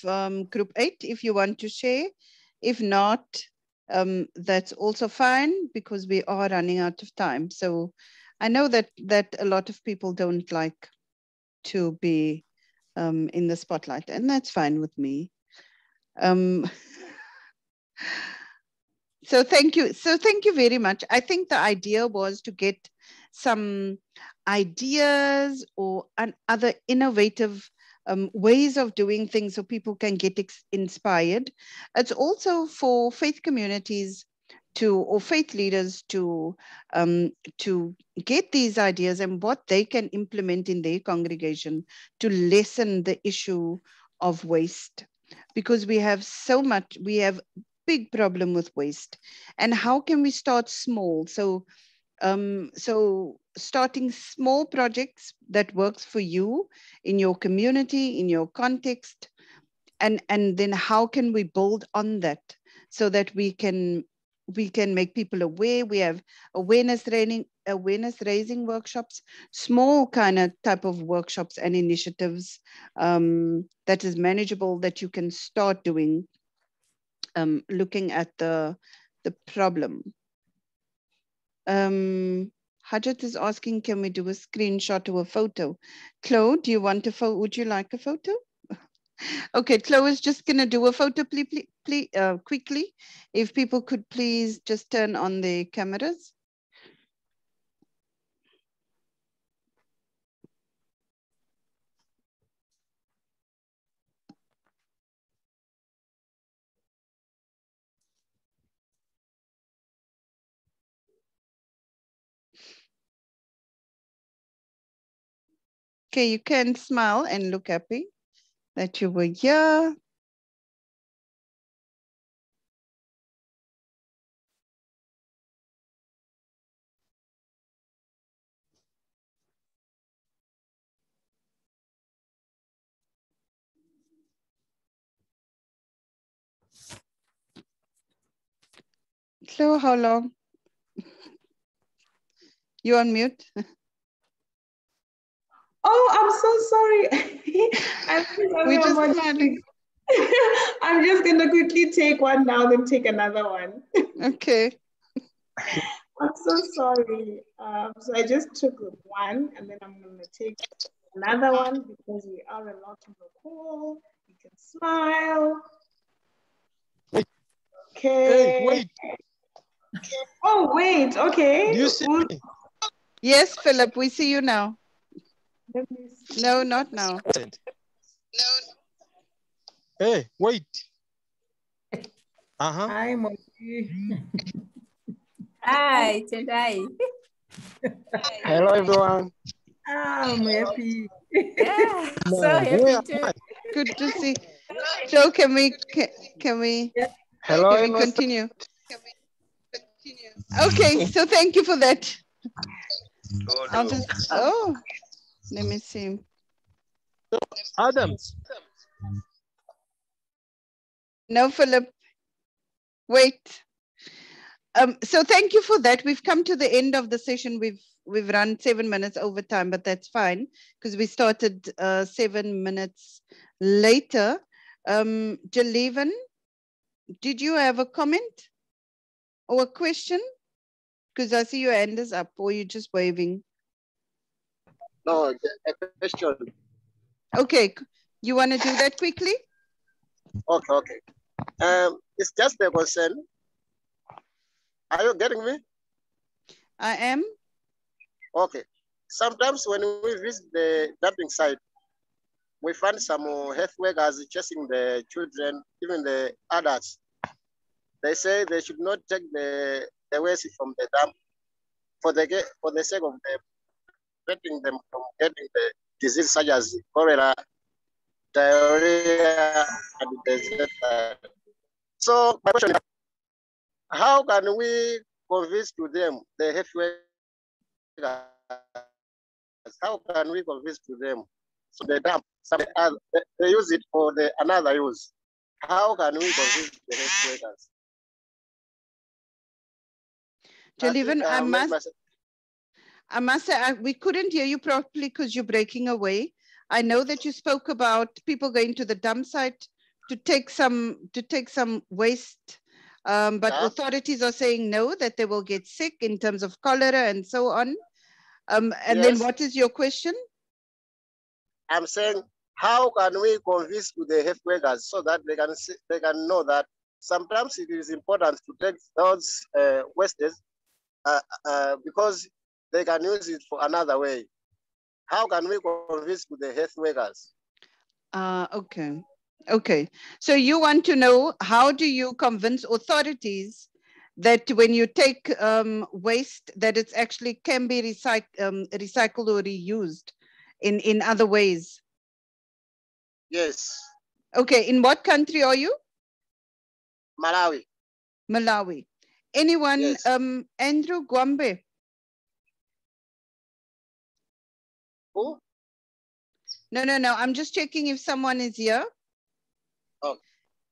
group 8 if you want to share. If not, that's also fine because we are running out of time. So I know that a lot of people don't like to be in the spotlight, and that's fine with me. So thank you. So thank you very much. I think the idea was to get some ideas or other innovative ways of doing things so people can get inspired. It's also for faith communities or faith leaders to get these ideas and what they can implement in their congregation to lessen the issue of waste. Because we have we have big problem with waste. And how can we start small? So starting small projects that works for you in your community, in your context, and then how can we build on that so that we can make people aware. We have awareness raising workshops, small kind of type of workshops and initiatives that is manageable that you can start doing, looking at the problem. Hajat is asking, can we do a screenshot or a photo? Chloe, do you want a would you like a photo? Okay, Chloe is just going to do a photo quickly. If people could please just turn on their cameras. Okay, you can smile and look happy that you were here. So how long? You on mute? Oh, I'm so sorry. We're just smiling. I'm just going to quickly take one now, then take another one. Okay. I'm so sorry. So I just took one, and then I'm going to take another one because we are a lot on the call. You can smile. Okay. Hey, wait. Oh, wait, okay. Do you see me? Yes, Philip, we see you now. No, not now. Hey, wait. Hi, Moki. Hi, Tendai. Hello, everyone. I'm happy. Yeah, so Where happy am too. I? Good to see. So can we Hello, continue? Okay, so thank you for that. I'll just, let me see. Adams. No, Philip, wait. So thank you for that. We've come to the end of the session. We've run 7 minutes over time, but that's fine because we started 7 minutes later. Jaleven, did you have a comment or a question? Because I see your hand is up, or you're just waving. No, a question. Okay, you want to do that quickly? Okay. It's just a concern. Are you getting me? I am. Okay. Sometimes when we visit the dumping site, we find some health workers chasing the children, even the adults. They say they should not take the waste from the dump for the sake of preventing them from getting the disease such as cholera, diarrhea, and disease. So my question is, how can we convince to them the health workers? How can we convince to them? So they dump, they use it for another use. How can we convince the health workers? Jaleven, I must say, we couldn't hear you properly because you're breaking away. I know that you spoke about people going to the dump site to take some waste, but authorities are saying no, that they will get sick in terms of cholera and so on. And then what is your question? I'm saying, how can we convince the health workers so that they can know that sometimes it is important to take those wastes because they can use it for another way. How can we convince the health workers? Okay. So you want to know, how do you convince authorities that when you take waste, that it actually can be recycled or reused in other ways? Yes. Okay, in what country are you? Malawi. Malawi. Anyone, yes. Andrew Gwambe? Who? No, I'm just checking if someone is here. Oh.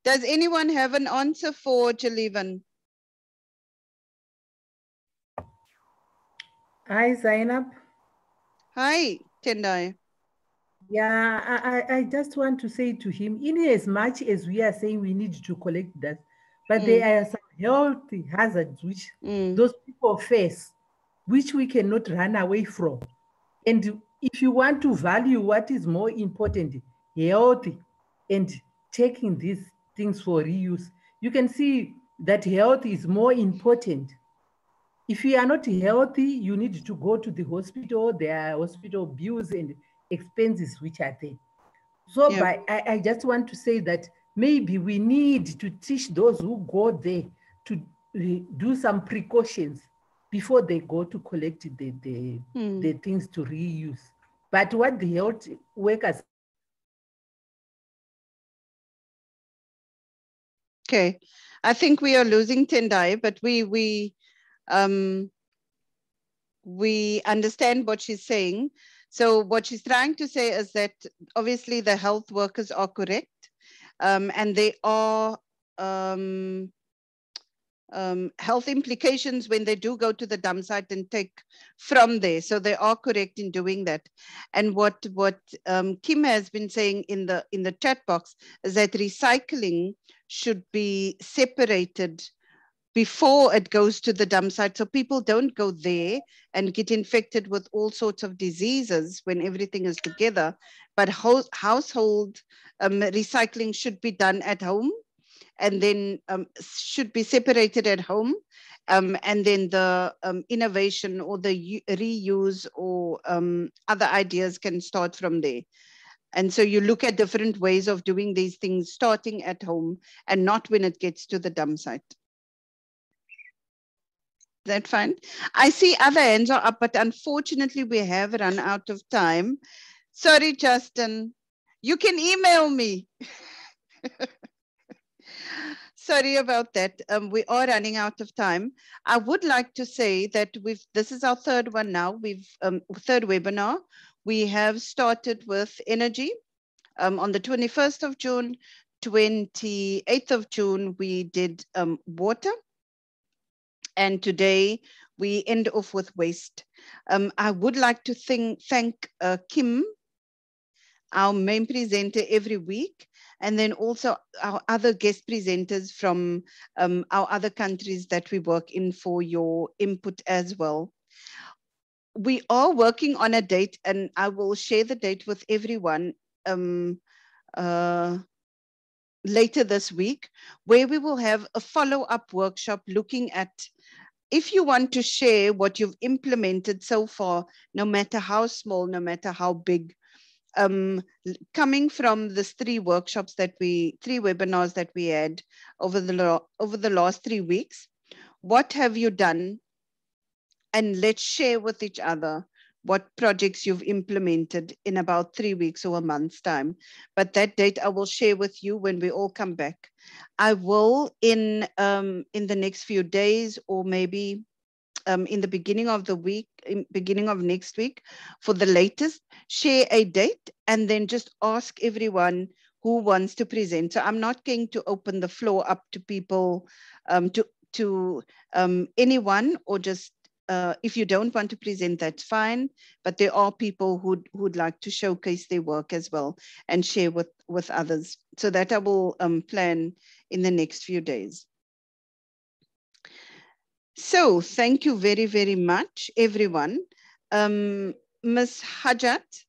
Does anyone have an answer for Jaleven? Hi, Zainab. Hi, Tendai. Yeah, I just want to say to him, in as much as we are saying we need to collect that, but there are some health hazards which those people face, which we cannot run away from. And if you want to value what is more important, health, and taking these things for reuse, you can see that health is more important. If you are not healthy, you need to go to the hospital. There are hospital bills and expenses which are there. So I just want to say that maybe we need to teach those who go there to do some precautions before they go to collect the things to reuse. But what the health workers... Okay, I think we are losing Tendai, but we understand what she's saying. So what she's trying to say is that obviously the health workers are correct, and they are health implications when they do go to the dump site and take from there. So they are correct in doing that. And what Kim has been saying in the chat box is that recycling should be separated before it goes to the dump site, so people don't go there and get infected with all sorts of diseases when everything is together. But household recycling should be done at home, and then should be separated at home, and then the innovation or the reuse or other ideas can start from there. And so you look at different ways of doing these things, starting at home and not when it gets to the dump site. Is that fine? I see other hands are up, but unfortunately we have run out of time. Sorry, Justin. You can email me. Sorry about that. We are running out of time. I would like to say that this is our third one now. Third webinar. We have started with energy. On the 21st of June, 28th of June, we did water. And today we end off with waste. I would like to thank Kim, our main presenter every week, and then also our other guest presenters from our other countries that we work in for your input as well. We are working on a date, and I will share the date with everyone later this week, where we will have a follow-up workshop looking at if you want to share what you've implemented so far, no matter how small, no matter how big, coming from the three webinars that we had over the last 3 weeks, what have you done? And let's share with each other what projects you've implemented in about 3 weeks or a month's time. But that date I will share with you when we all come back. I will in the next few days, or maybe in the beginning of the week, beginning of next week, for the latest, share a date and then just ask everyone who wants to present. So I'm not going to open the floor up to people, to anyone, or just if you don't want to present, that's fine. But there are people who'd like to showcase their work as well and share with others. So that I will plan in the next few days. So thank you very, very much, everyone. Ms. Hajat,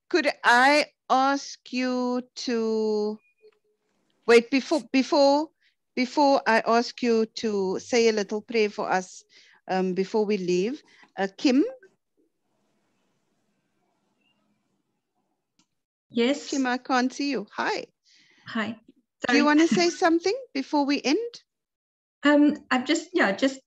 could I ask you to wait before I ask you to say a little prayer for us before we leave? Kim? Yes. Kim, I can't see you. Hi. Hi. Do you want to say something before we end? I've just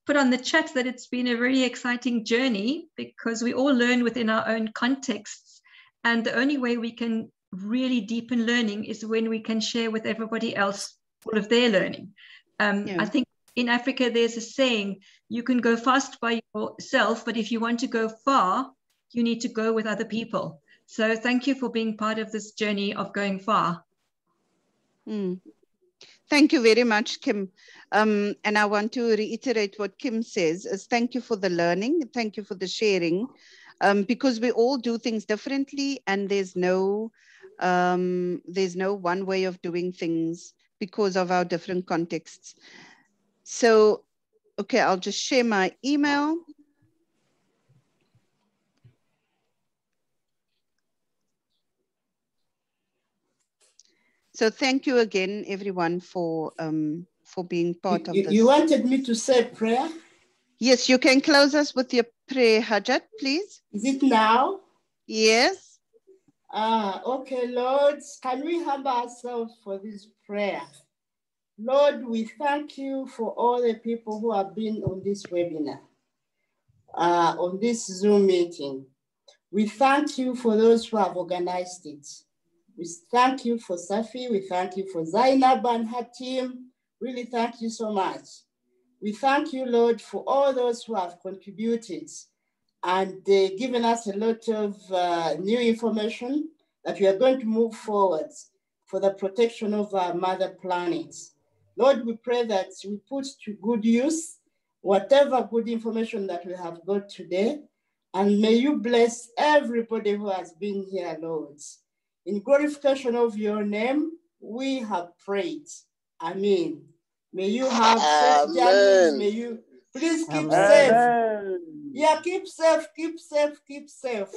put on the chat that it's been a very exciting journey, because we all learn within our own contexts. And the only way we can really deepen learning is when we can share with everybody else all of their learning. I think in Africa, there's a saying, you can go fast by yourself, but if you want to go far, you need to go with other people. So thank you for being part of this journey of going far. Thank you very much, Kim. And I want to reiterate what Kim says, is thank you for the learning. Thank you for the sharing, because we all do things differently, and there's no one way of doing things because of our different contexts. So, okay, I'll just share my email. So thank you again, everyone, for being part of this. You wanted me to say prayer? Yes, you can close us with your prayer, Hajat, please. Is it now? Yes. Okay, Lord, can we humble ourselves for this prayer? Lord, we thank you for all the people who have been on this webinar, on this Zoom meeting. We thank you for those who have organized it. We thank you for Safi. We thank you for Zainab and her team. Really thank you so much. We thank you, Lord, for all those who have contributed and given us a lot of new information that we are going to move forward for the protection of our mother planet. Lord, we pray that we put to good use whatever good information that we have got today, and may you bless everybody who has been here, Lord. In glorification of your name, we have prayed. Amen. May you have safe journeys. May you please keep safe. Yeah, keep safe, keep safe, keep safe.